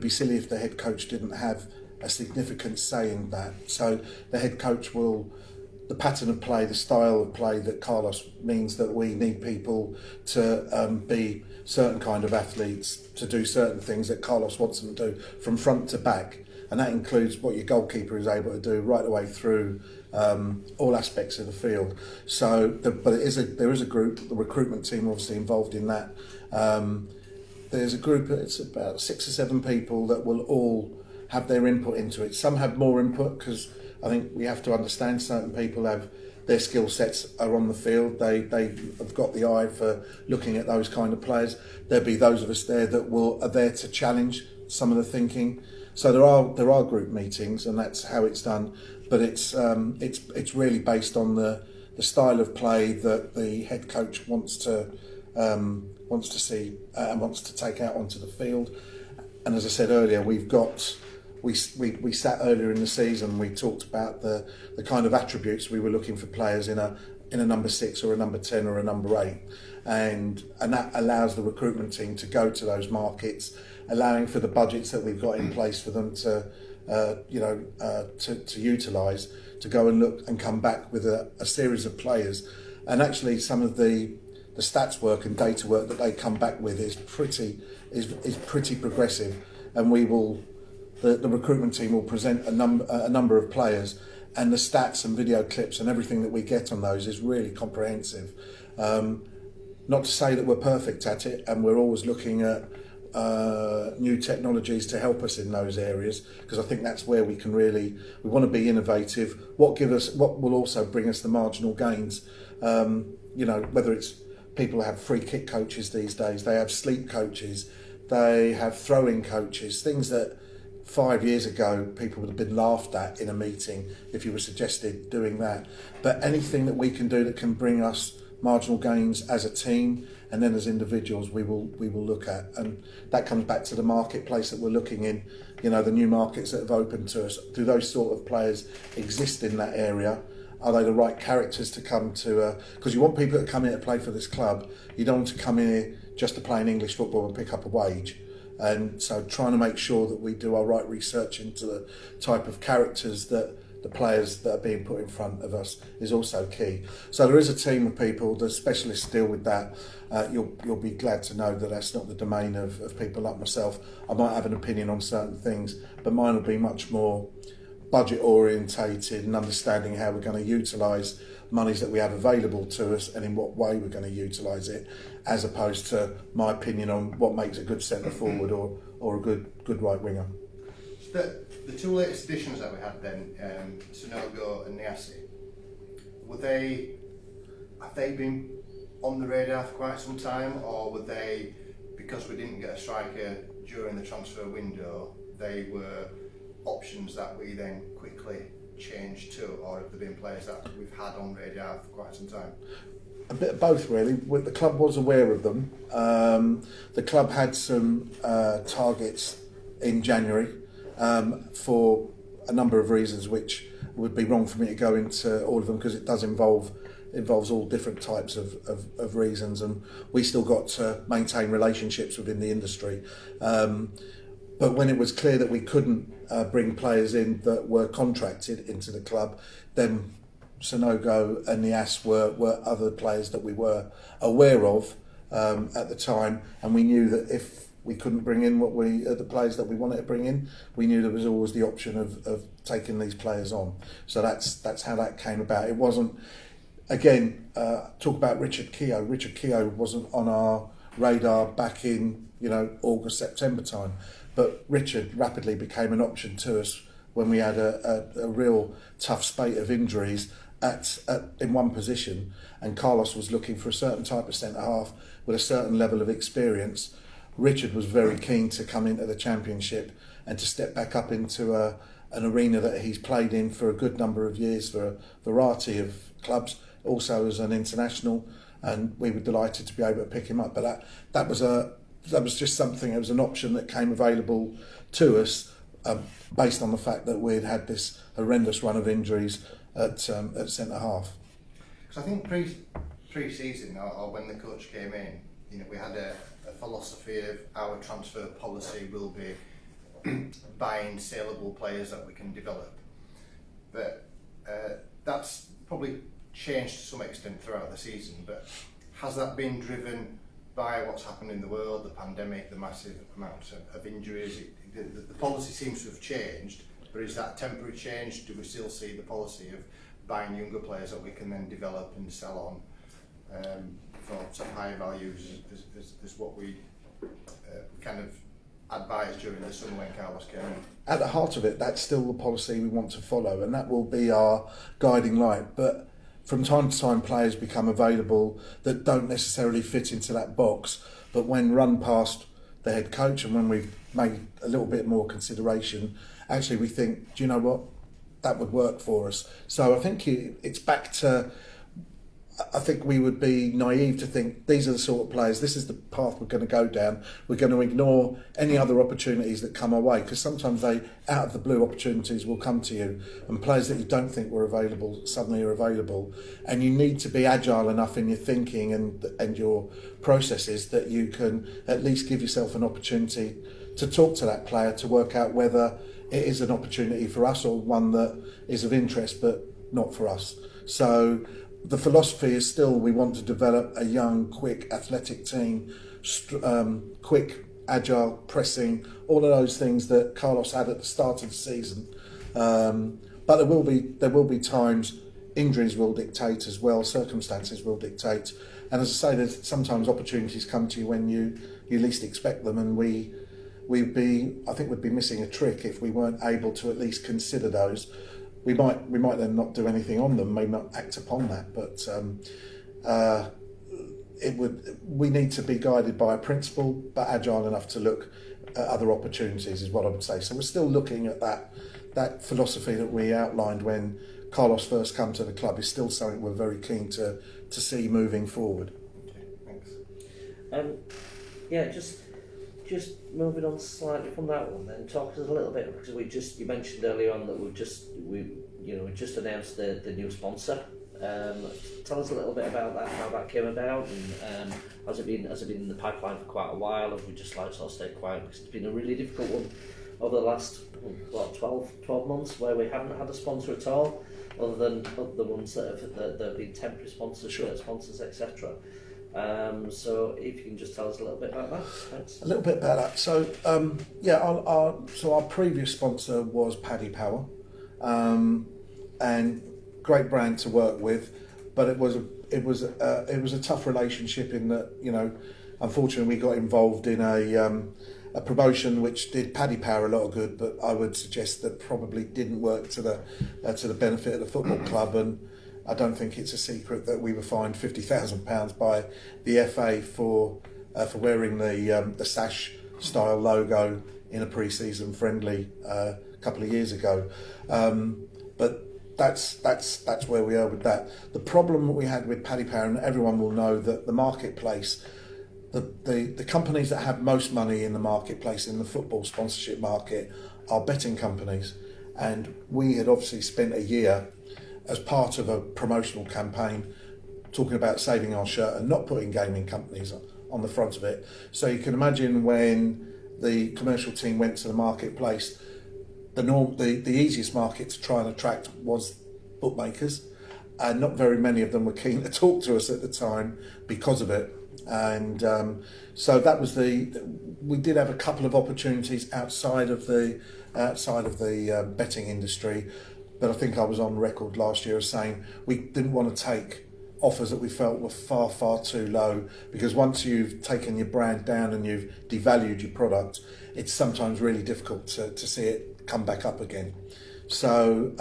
silly if the head coach didn't have a significant say in that. So the head coach the pattern of play, the style of play that Carlos means that we need people to be certain kind of athletes, to do certain things that Carlos wants them to do from front to back. And that includes what your goalkeeper is able to do right the way through all aspects of the field. So, but there is a group, the recruitment team obviously involved in that. There's a group, it's about 6 or 7 people that will all have their input into it. Some have more input because I think we have to understand certain people have their skill sets are on the field. They have got the eye for looking at those kind of players. There'll be those of us there that are there to challenge some of the thinking. So there are group meetings, and that's how it's done. But it's really based on the style of play that the head coach wants to see and wants to take out onto the field. And as I said earlier, we sat earlier in the season. We talked about the kind of attributes we were looking for players in a in a number 6 or a number 10 or a number 8, and that allows the recruitment team to go to those markets, allowing for the budgets that we've got in place for them to to utilise, to go and look and come back with a series of players. And actually some of the stats work and data work that they come back with is pretty progressive, and the recruitment team will present a number of players, and the stats and video clips and everything that we get on those is really comprehensive. Not to say that we're perfect at it, and we're always looking at new technologies to help us in those areas, because I think that's where we want to be innovative. What will also bring us the marginal gains. Whether it's people have free kick coaches these days, they have sleep coaches, they have throwing coaches, things that 5 years ago people would have been laughed at in a meeting if you were suggested doing that. But anything that we can do that can bring us marginal gains as a team and then as individuals, we will look at. And that comes back to the marketplace that we're looking in, the new markets that have opened to us. Do those sort of players exist in that area? Are they the right characters to come to? Because you want people that come here to play for this club. You don't want to come in here just to play in English football and pick up a wage. And so trying to make sure that we do our right research into the type of characters that the players that are being put in front of us is also key. So there is a team of people, the specialists deal with that. You'll be glad to know that that's not the domain of people like myself. I might have an opinion on certain things, but mine will be much more budget orientated and understanding how we're going to utilise monies that we have available to us and in what way we're going to utilise it, as opposed to my opinion on what makes a good centre forward or a good right winger. The two latest additions that we had then, Sonogo and Niassi, have they been on the radar for quite some time, or were they, because we didn't get a striker during the transfer window, they were options that we then quickly changed to, or have there been players that we've had on radar for quite some time? A bit of both, really. The club was aware of them. The club had some targets in January for a number of reasons, which would be wrong for me to go into all of them, because it does involves all different types of reasons, and we still got to maintain relationships within the industry. But when it was clear that we couldn't bring players in that were contracted into the club, then Sonogo and Nias were other players that we were aware of at the time, and we knew that if we couldn't bring in the players that we wanted to bring in, we knew there was always the option of taking these players on. So that's how that came about. It wasn't, again, talk about Richard Keogh. Richard Keogh wasn't on our radar back in August, September time, but Richard rapidly became an option to us when we had a real tough spate of injuries in one position, and Carlos was looking for a certain type of centre half with a certain level of experience. Richard was very keen to come into the Championship and to step back up into an arena that he's played in for a good number of years for a variety of clubs, also as an international, and we were delighted to be able to pick him up. But that was just something. It was an option that came available to us based on the fact that we'd had this horrendous run of injuries at centre half. Because I think pre-season or when the coach came in, we had a philosophy of our transfer policy will be buying saleable players that we can develop. But that's probably changed to some extent throughout the season. But has that been driven by what's happened in the world, the pandemic, the massive amounts of injuries? The policy seems to have changed, but is that a temporary change? Do we still see the policy of buying younger players that we can then develop and sell on for some higher values is what we kind of advised during the summer when Carlos came in? At the heart of it, that's still the policy we want to follow, and that will be our guiding light. But from time to time, players become available that don't necessarily fit into that box, but when run past the head coach and when we've made a little bit more consideration, actually we think, do you know what, that would work for us. So I think it's back to I think we would be naive to think these are the sort of players, this is the path we're going to go down. We're going to ignore any other opportunities that come our way, because sometimes they, out of the blue, opportunities will come to you, and players that you don't think were available suddenly are available. And you need to be agile enough in your thinking and your processes that you can at least give yourself an opportunity to talk to that player to work out whether it is an opportunity for us or one that is of interest but not for us. So the philosophy is still we want to develop a young, quick, athletic team, quick, agile, pressing, all of those things that Carlos had at the start of the season. But there will be times injuries will dictate as well, circumstances will dictate. And as I say, there's sometimes opportunities come to you when you least expect them, and we'd be missing a trick if we weren't able to at least consider those. We might then not do anything on them, may not act upon that, but we need to be guided by a principle, but agile enough to look at other opportunities is what I would say. So we're still looking at that philosophy that we outlined when Carlos first come to the club is still something we're very keen to see moving forward. Okay, thanks. Just moving on slightly from that one, then talk to us a little bit, because you mentioned earlier on that we just announced the new sponsor. Tell us a little bit about that, how that came about, and has it been in the pipeline for quite a while, or have we just sort of stayed quiet because it's been a really difficult one over the last 12 months where we haven't had a sponsor at all, other than the ones that have been temporary sponsors, shirt sponsors, etc. So if you can just tell us a little bit about that. Thanks. A little bit about that. So our previous sponsor was Paddy Power, and great brand to work with, but it was a tough relationship in that unfortunately we got involved in a promotion which did Paddy Power a lot of good, but I would suggest that probably didn't work to the benefit of the football club. And I don't think it's a secret that we were fined £50,000 by the FA for wearing the sash style logo in a pre-season friendly a couple of years ago. But that's where we are with that. The problem we had with Paddy Power, and everyone will know that the marketplace, the companies that have most money in the marketplace in the football sponsorship market are betting companies, and we had obviously spent a year as part of a promotional campaign talking about saving our shirt and not putting gaming companies on the front of it. So you can imagine when the commercial team went to the marketplace, the easiest market to try and attract was bookmakers, and not very many of them were keen to talk to us at the time because of it. And so that was we did have a couple of opportunities outside of the betting industry. But I think I was on record last year as saying we didn't want to take offers that we felt were far, far too low, because once you've taken your brand down and you've devalued your product, it's sometimes really difficult to see it come back up again. So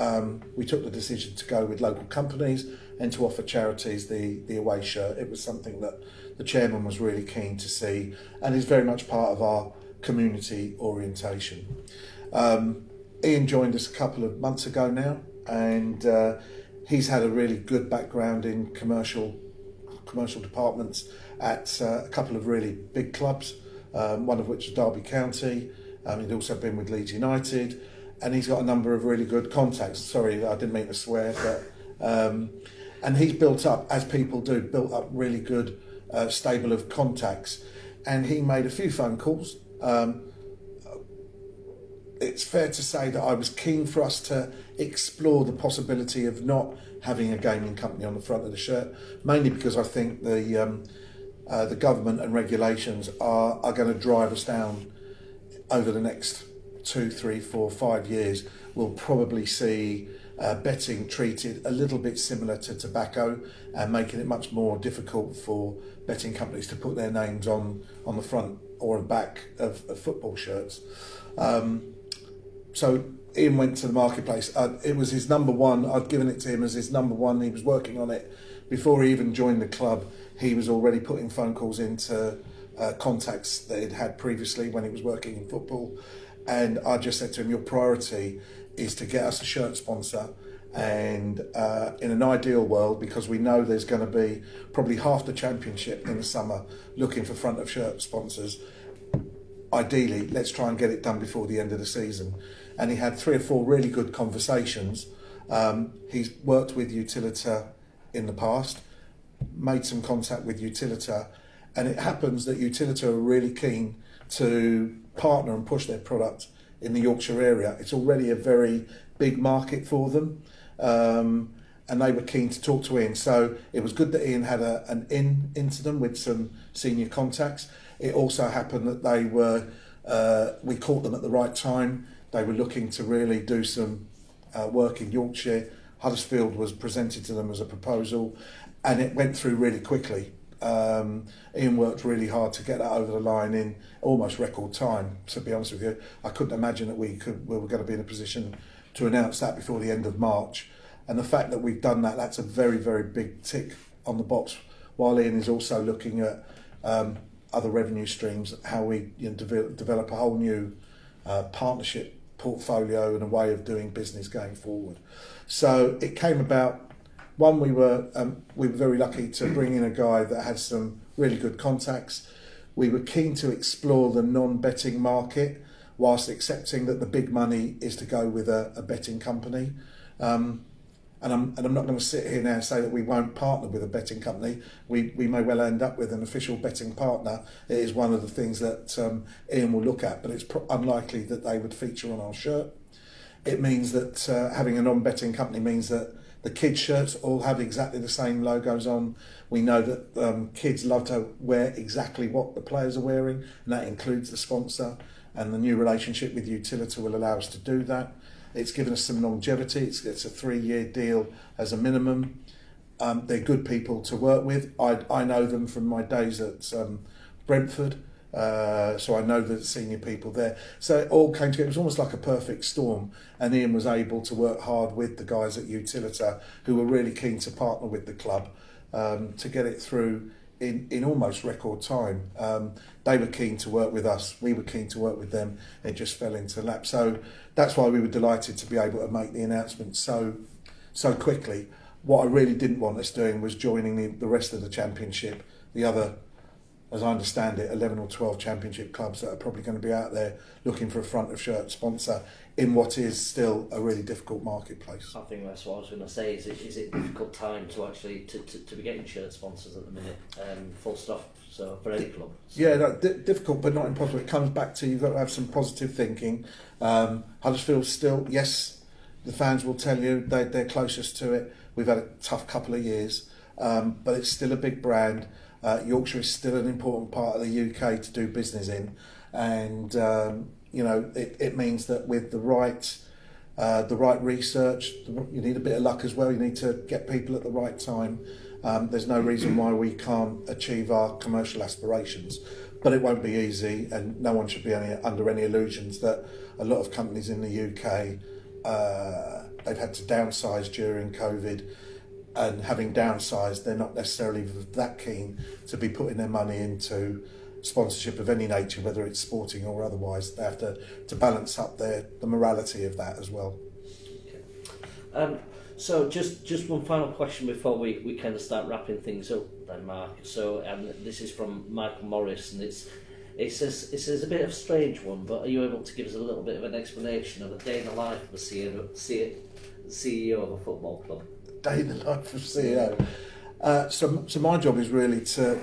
we took the decision to go with local companies and to offer charities the away shirt. It was something that the chairman was really keen to see, and is very much part of our community orientation. Ian joined us a couple of months ago now, and he's had a really good background in commercial departments at a couple of really big clubs, one of which is Derby County. He'd also been with Leeds United, and he's got a number of really good contacts. Sorry, I didn't mean to swear, but and he's built up, as people do, really good stable of contacts, and he made a few phone calls. It's fair to say that I was keen for us to explore the possibility of not having a gaming company on the front of the shirt, mainly because I think the government and regulations are going to drive us down over the next 2, 3, 4, 5 years. We'll probably see betting treated a little bit similar to tobacco, and making it much more difficult for betting companies to put their names on the front or back of football shirts. So Ian went to the marketplace. It was his number one. I'd given it to him as his number one. He was working on it before he even joined the club. He was already putting phone calls into contacts that he'd had previously when he was working in football. And I just said to him, your priority is to get us a shirt sponsor And in an ideal world, because we know there's going to be probably half the championship in the summer looking for front of shirt sponsors, ideally, let's try and get it done before the end of the season. And he had 3 or 4 really good conversations. He's worked with Utilita in the past, made some contact with Utilita, and it happens that Utilita are really keen to partner and push their product in the Yorkshire area. It's already a very big market for them, and they were keen to talk to Ian. So it was good that Ian had an into them with some senior contacts. It also happened that they were, we caught them at the right time. They were looking to really do some work in Yorkshire. Huddersfield was presented to them as a proposal, and it went through really quickly. Ian worked really hard to get that over the line in almost record time. To be honest with you, I couldn't imagine that we were going to be in a position to announce that before the end of March. And the fact that we've done that, that's a very, very big tick on the box. While Ian is also looking at other revenue streams, how we develop a whole new partnership portfolio and a way of doing business going forward. So it came about. One, we were very lucky to bring in a guy that had some really good contacts. We were keen to explore the non-betting market, whilst accepting that the big money is to go with a betting company. And I'm not going to sit here now and say that we won't partner with a betting company. We may well end up with an official betting partner. It is one of the things that Ian will look at, but it's unlikely that they would feature on our shirt. It means that having a non-betting company means that the kids' shirts all have exactly the same logos on. We know that kids love to wear exactly what the players are wearing, and that includes the sponsor. And the new relationship with Utilita will allow us to do that. It's given us some longevity. It's a 3-year deal as a minimum. They're good people to work with. I know them from my days at Brentford, so I know the senior people there. So it all came together. It was almost like a perfect storm, and Ian was able to work hard with the guys at Utilita, who were really keen to partner with the club to get it through in almost record time. They were keen to work with us, we were keen to work with them. It just fell into lap. So that's why we were delighted to be able to make the announcement so quickly. What I really didn't want us doing was joining the rest of the championship, the other, as I understand it, 11 or 12 championship clubs that are probably going to be out there looking for a front of shirt sponsor in what is still a really difficult marketplace. I think that's what I was going to say. Is it a difficult time to actually to be getting shirt sponsors at the minute? Full stop. So for any club. So. Yeah, no, difficult but not impossible. It comes back to you've got to have some positive thinking. Huddersfield still, yes, the fans will tell you they're closest to it. We've had a tough couple of years, but it's still a big brand. Yorkshire is still an important part of the UK to do business in, and it means that with the right research, you need a bit of luck as well. You need to get people at the right time. There's no reason why we can't achieve our commercial aspirations, but it won't be easy, and no one should be under any illusions that a lot of companies in the UK they've had to downsize during COVID. And having downsized, they're not necessarily that keen to be putting their money into sponsorship of any nature, whether it's sporting or otherwise. They have to balance up the morality of that as well. Okay. So just one final question before we kind of start wrapping things up then, Mark. So this is from Michael Morris, and it says a bit of a strange one, but are you able to give us a little bit of an explanation of a day in the life of a CEO of a football club? Day in the life of CEO. So my job is really to.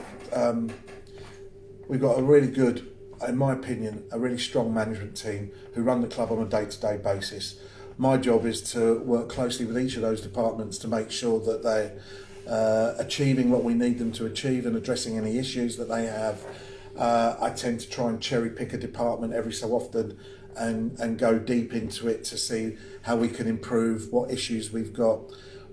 We've got a really good, in my opinion, a really strong management team who run the club on a day-to-day basis. My job is to work closely with each of those departments to make sure that they're achieving what we need them to achieve and addressing any issues that they have. I tend to try and cherry pick a department every so often and go deep into it to see how we can improve, what issues we've got.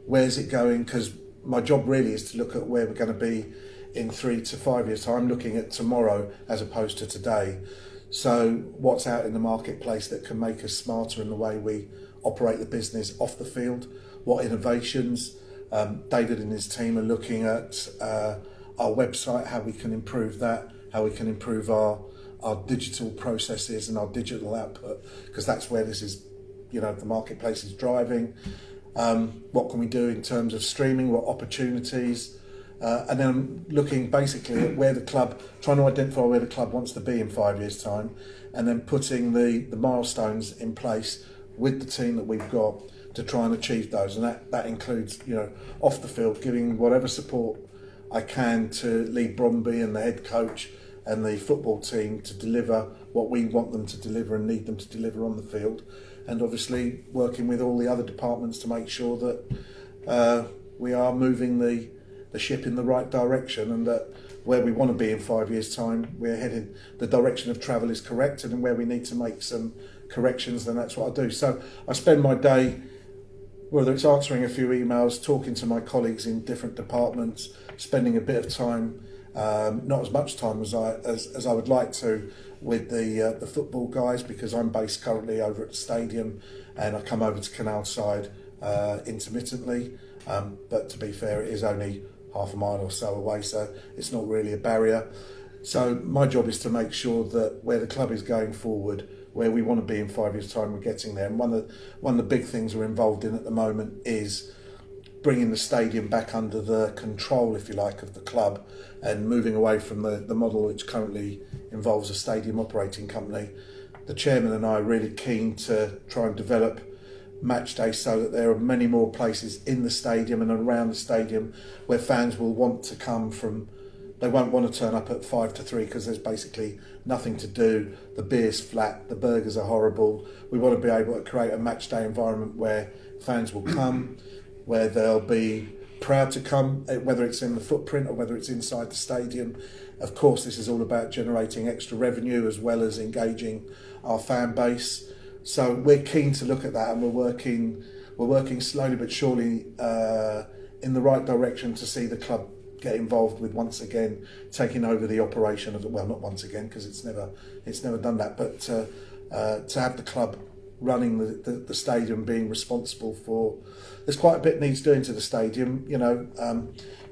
Where's it going? Because my job really is to look at where we're going to be in 3 to 5 years' time, looking at tomorrow as opposed to today. So what's out in the marketplace that can make us smarter in the way we operate the business off the field? What innovations? David and his team are looking at our website, how we can improve that, how we can improve our digital processes and our digital output, because that's where this is, the marketplace is driving. What can we do in terms of streaming? What opportunities? And then looking basically at where the club, trying to identify where the club wants to be in 5 years' time, and then putting the milestones in place with the team that we've got to try and achieve those. And that includes, off the field, giving whatever support I can to Lee Bromby and the head coach and the football team to deliver what we want them to deliver and need them to deliver on the field. And obviously working with all the other departments to make sure that we are moving the ship in the right direction, and that where we want to be in 5 years' time, we're heading, the direction of travel is correct, and where we need to make some corrections, then that's what I do. So I spend my day, whether it's answering a few emails, talking to my colleagues in different departments, spending a bit of time, not as much time as I would like to, with the football guys, because I'm based currently over at the stadium and I come over to Canalside intermittently. But to be fair, it is only half a mile or so away, so it's not really a barrier. So my job is to make sure that where the club is going forward, where we want to be in 5 years' time, we're getting there. And one of the big things we're involved in at the moment is bringing the stadium back under the control, if you like, of the club, and moving away from the model which currently involves a stadium operating company. The chairman and I are really keen to try and develop match day so that there are many more places in the stadium and around the stadium where fans will want to come from. They won't want to turn up at 5 to 3 because there's basically nothing to do. The beer's flat, the burgers are horrible. We want to be able to create a match day environment where fans will come, where they'll be proud to come, whether it's in the footprint or whether it's inside the stadium. Of course, this is all about generating extra revenue as well as engaging our fan base. So we're keen to look at that, and we're working slowly but surely in the right direction to see the club get involved with, once again, taking over the operation of not once again, because it's never done that, but to have the club running the stadium, being responsible for. There's quite a bit needs doing to the stadium.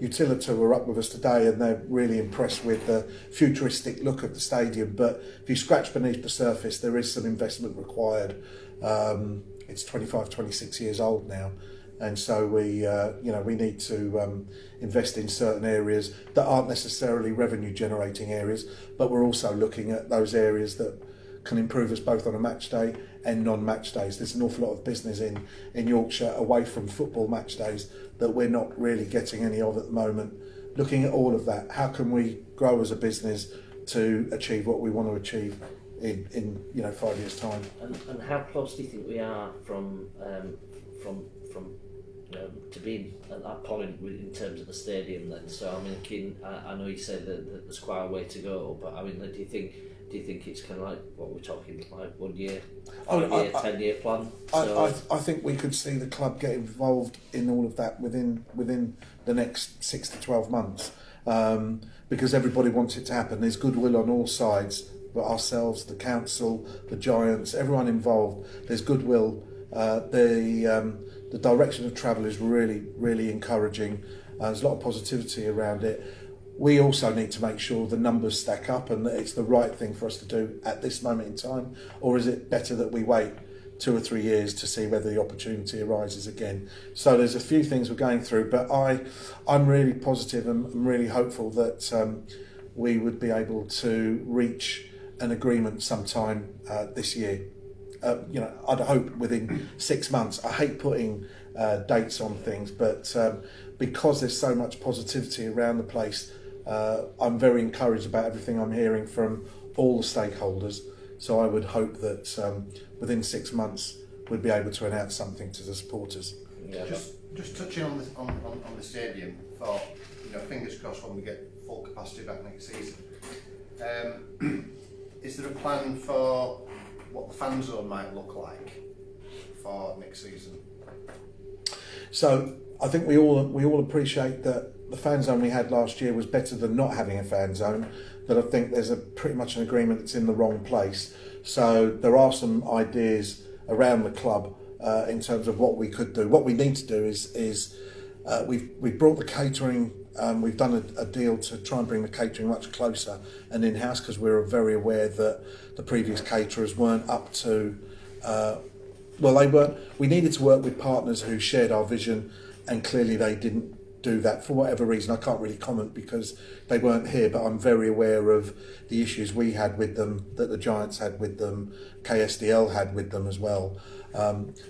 Utilita were up with us today and they're really impressed with the futuristic look of the stadium, but if you scratch beneath the surface, there is some investment required. It's 25, 26 years old now, and so we need to invest in certain areas that aren't necessarily revenue generating areas, but we're also looking at those areas that can improve us both on a match day and non-match days. There's an awful lot of business in Yorkshire away from football match days that we're not really getting any of at the moment. Looking at all of that, how can we grow as a business to achieve what we want to achieve in 5 years' time? And how close do you think we are from to being at that point in terms of the stadium then? So I know you said that there's quite a way to go, but do you think it's kind of like what we're talking, like 1 year, 5 year, 10-year plan? I think we could see the club get involved in all of that within the next 6 to 12 months, because everybody wants it to happen. There's goodwill on all sides, but ourselves, the council, the Giants, everyone involved. There's goodwill. The direction of travel is really, really encouraging. There's a lot of positivity around it. We also need to make sure the numbers stack up and that it's the right thing for us to do at this moment in time, or is it better that we wait 2 or 3 years to see whether the opportunity arises again? So there's a few things we're going through, but I'm really positive and I'm really hopeful that we would be able to reach an agreement sometime this year. I'd hope within 6 months. I hate putting dates on things, but because there's so much positivity around the place, I'm very encouraged about everything I'm hearing from all the stakeholders. So I would hope that within 6 months we'd be able to announce something to the supporters. Yeah. Just touching on the stadium, for fingers crossed when we get full capacity back next season. Is there a plan for what the fan zone might look like for next season? So I think we all appreciate that the fan zone we had last year was better than not having a fan zone. That I think there's pretty much an agreement it's in the wrong place. So there are some ideas around the club in terms of what we could do. What we need to do is we've brought the catering. We've done a deal to try and bring the catering much closer and in-house, because we're very aware that the previous caterers weren't up to well, they weren't. We needed to work with partners who shared our vision, and clearly they didn't do that for whatever reason. I can't really comment because they weren't here, but I'm very aware of the issues we had with them, that the Giants had with them, KSDL had with them as well.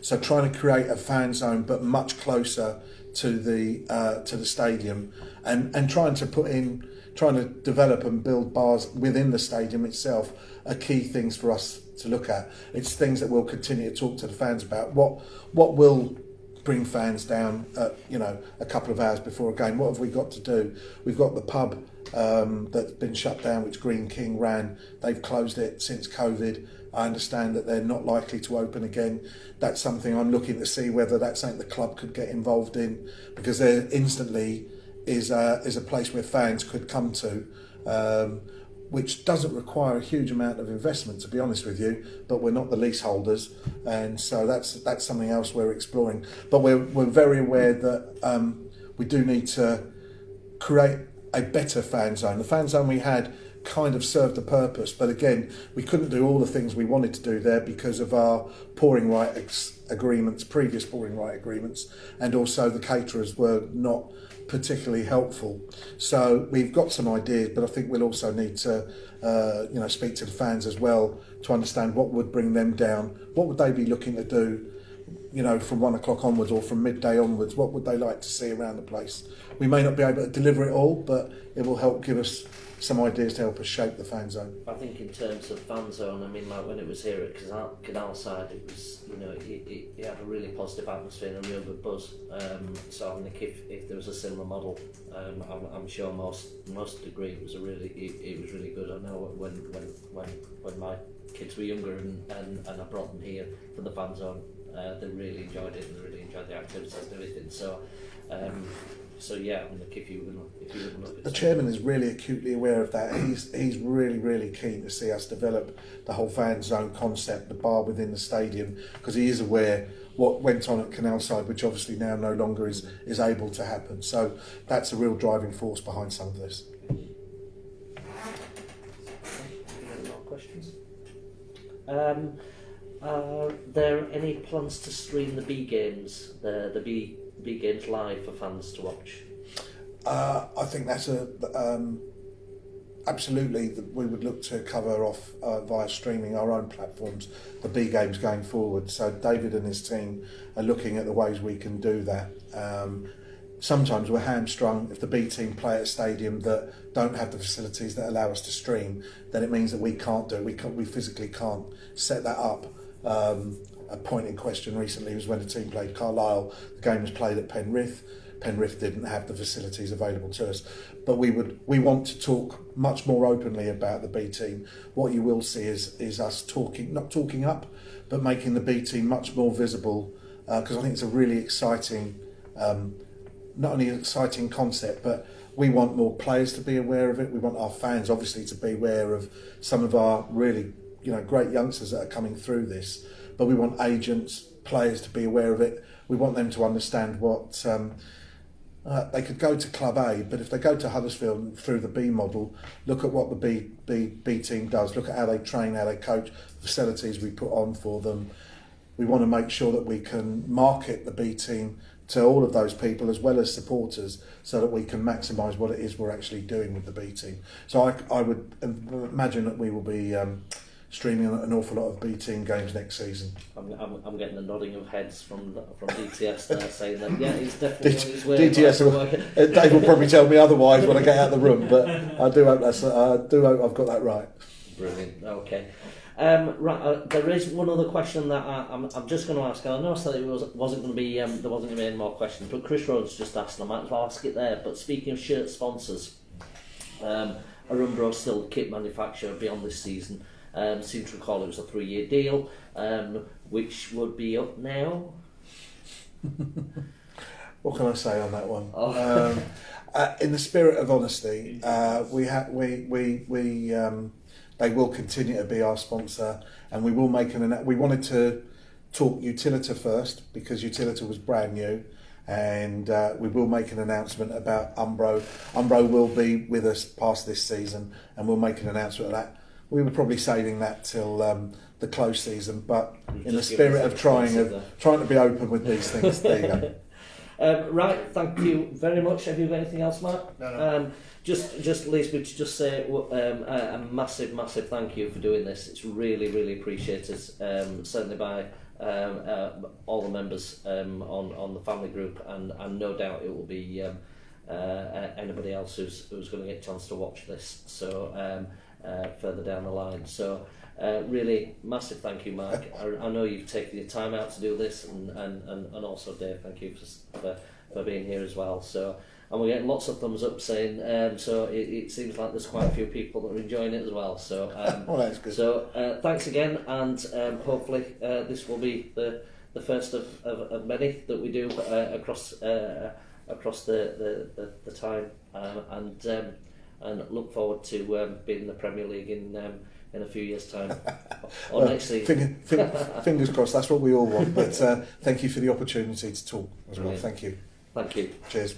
So trying to create a fan zone, but much closer to the stadium, and trying to develop and build bars within the stadium itself are key things for us to look at. It's things that we'll continue to talk to the fans about. What will bring fans down a couple of hours before a game? What have we got to do? We've got the pub that's been shut down, which Green King ran. They've closed it since COVID. I understand that they're not likely to open again. That's something I'm looking to see whether that's something the club could get involved in, because there instantly is a place where fans could come to, which doesn't require a huge amount of investment, to be honest with you, but we're not the leaseholders, and so that's something else we're exploring. But we're very aware that we do need to create a better fan zone. The fan zone we had kind of served a purpose, but again, we couldn't do all the things we wanted to do there because of our pouring right agreements, previous pouring right agreements, and also the caterers were not particularly helpful. So we've got some ideas, but I think we'll also need to speak to the fans as well to understand what would bring them down. What would they be looking to do, from 1 o'clock onwards or from midday onwards? What would they like to see around the place? We may not be able to deliver it all, but it will help give us some ideas to help us shape the fan zone. I think in terms of fan zone, I mean, like when it was here at Canalside, it was, it had a really positive atmosphere and a real good buzz. So I think if there was a similar model, I'm sure most agree it was really good. I know when my kids were younger and I brought them here for the fan zone, they really enjoyed it and they really enjoyed the activities and everything. So yeah, I think if you would look at the chairman is really acutely aware of that. He's really keen to see us develop the whole fan zone concept, the bar within the stadium, because he is aware what went on at Canalside, which obviously now no longer is able to happen. So that's a real driving force behind some of this. Any more questions? Are there any plans to stream the B games, the B games live for fans to watch? I think that's absolutely that we would look to cover off via streaming our own platforms the B games going forward. So David and his team are looking at the ways we can do that. Sometimes we're hamstrung if the B team play at a stadium that don't have the facilities that allow us to stream. Then it means that we can't do it. We physically can't set that up. A point in question recently was when a team played Carlisle. The game was played at Penrith. Penrith didn't have the facilities available to us, but we want to talk much more openly about the B team. What you will see is us not talking up, but making the B team much more visible, because I think it's a really exciting, not only an exciting concept, but we want more players to be aware of it. We want our fans obviously to be aware of some of our really great youngsters that are coming through this. But we want agents, players to be aware of it. We want them to understand what they could go to Club A, but if they go to Huddersfield through the B model, look at what the B team does. Look at how they train, how they coach, facilities we put on for them. We want to make sure that we can market the B team to all of those people as well as supporters, so that we can maximise what it is we're actually doing with the B team. So I would imagine that we will be streaming an awful lot of B team games next season. I'm getting the nodding of heads from DTS there saying that it's definitely on its way. DTS, Dave will probably tell me otherwise when I get out of the room, but I do hope I've got that right. Brilliant. Okay. There is one other question that I'm just going to ask, and I know that it wasn't going to be there wasn't going to be any more questions, but Chris Rhodes just asked, and I might as well ask it there. But speaking of shirt sponsors, Umbro still the kit manufacturer beyond this season. Seem to recall it was a 3-year deal, which would be up now. What can I say on that one? In the spirit of honesty, they will continue to be our sponsor, and we will make we wanted to talk Utilita first because Utilita was brand new, and we will make an announcement about Umbro. Umbro will be with us past this season, and we'll make an announcement of that. we were probably saving that till the close season, but You've in the just given spirit us of a trying choice to be open with these things, there you go. Right, thank you very much. Have you got anything else, Mark? No. Just leaves me to just say a massive thank you for doing this. It's really appreciated, certainly by all the members on the family group, and no doubt it will be anybody else who's going to get a chance to watch this. So further down the line. So really massive thank you, Mark. I know you've taken your time out to do this, and also Dave, thank you for being here as well. So. And we're getting lots of thumbs up saying, so it seems like there's quite a few people that are enjoying it as well. So, well, that's good. So thanks again, and hopefully this will be the first of many that we do across the time, and look forward to being in the Premier League in a few years' time or well, next season. Fingers crossed. That's what we all want. But thank you for the opportunity to talk as well. Brilliant. Thank you. Thank you. Cheers.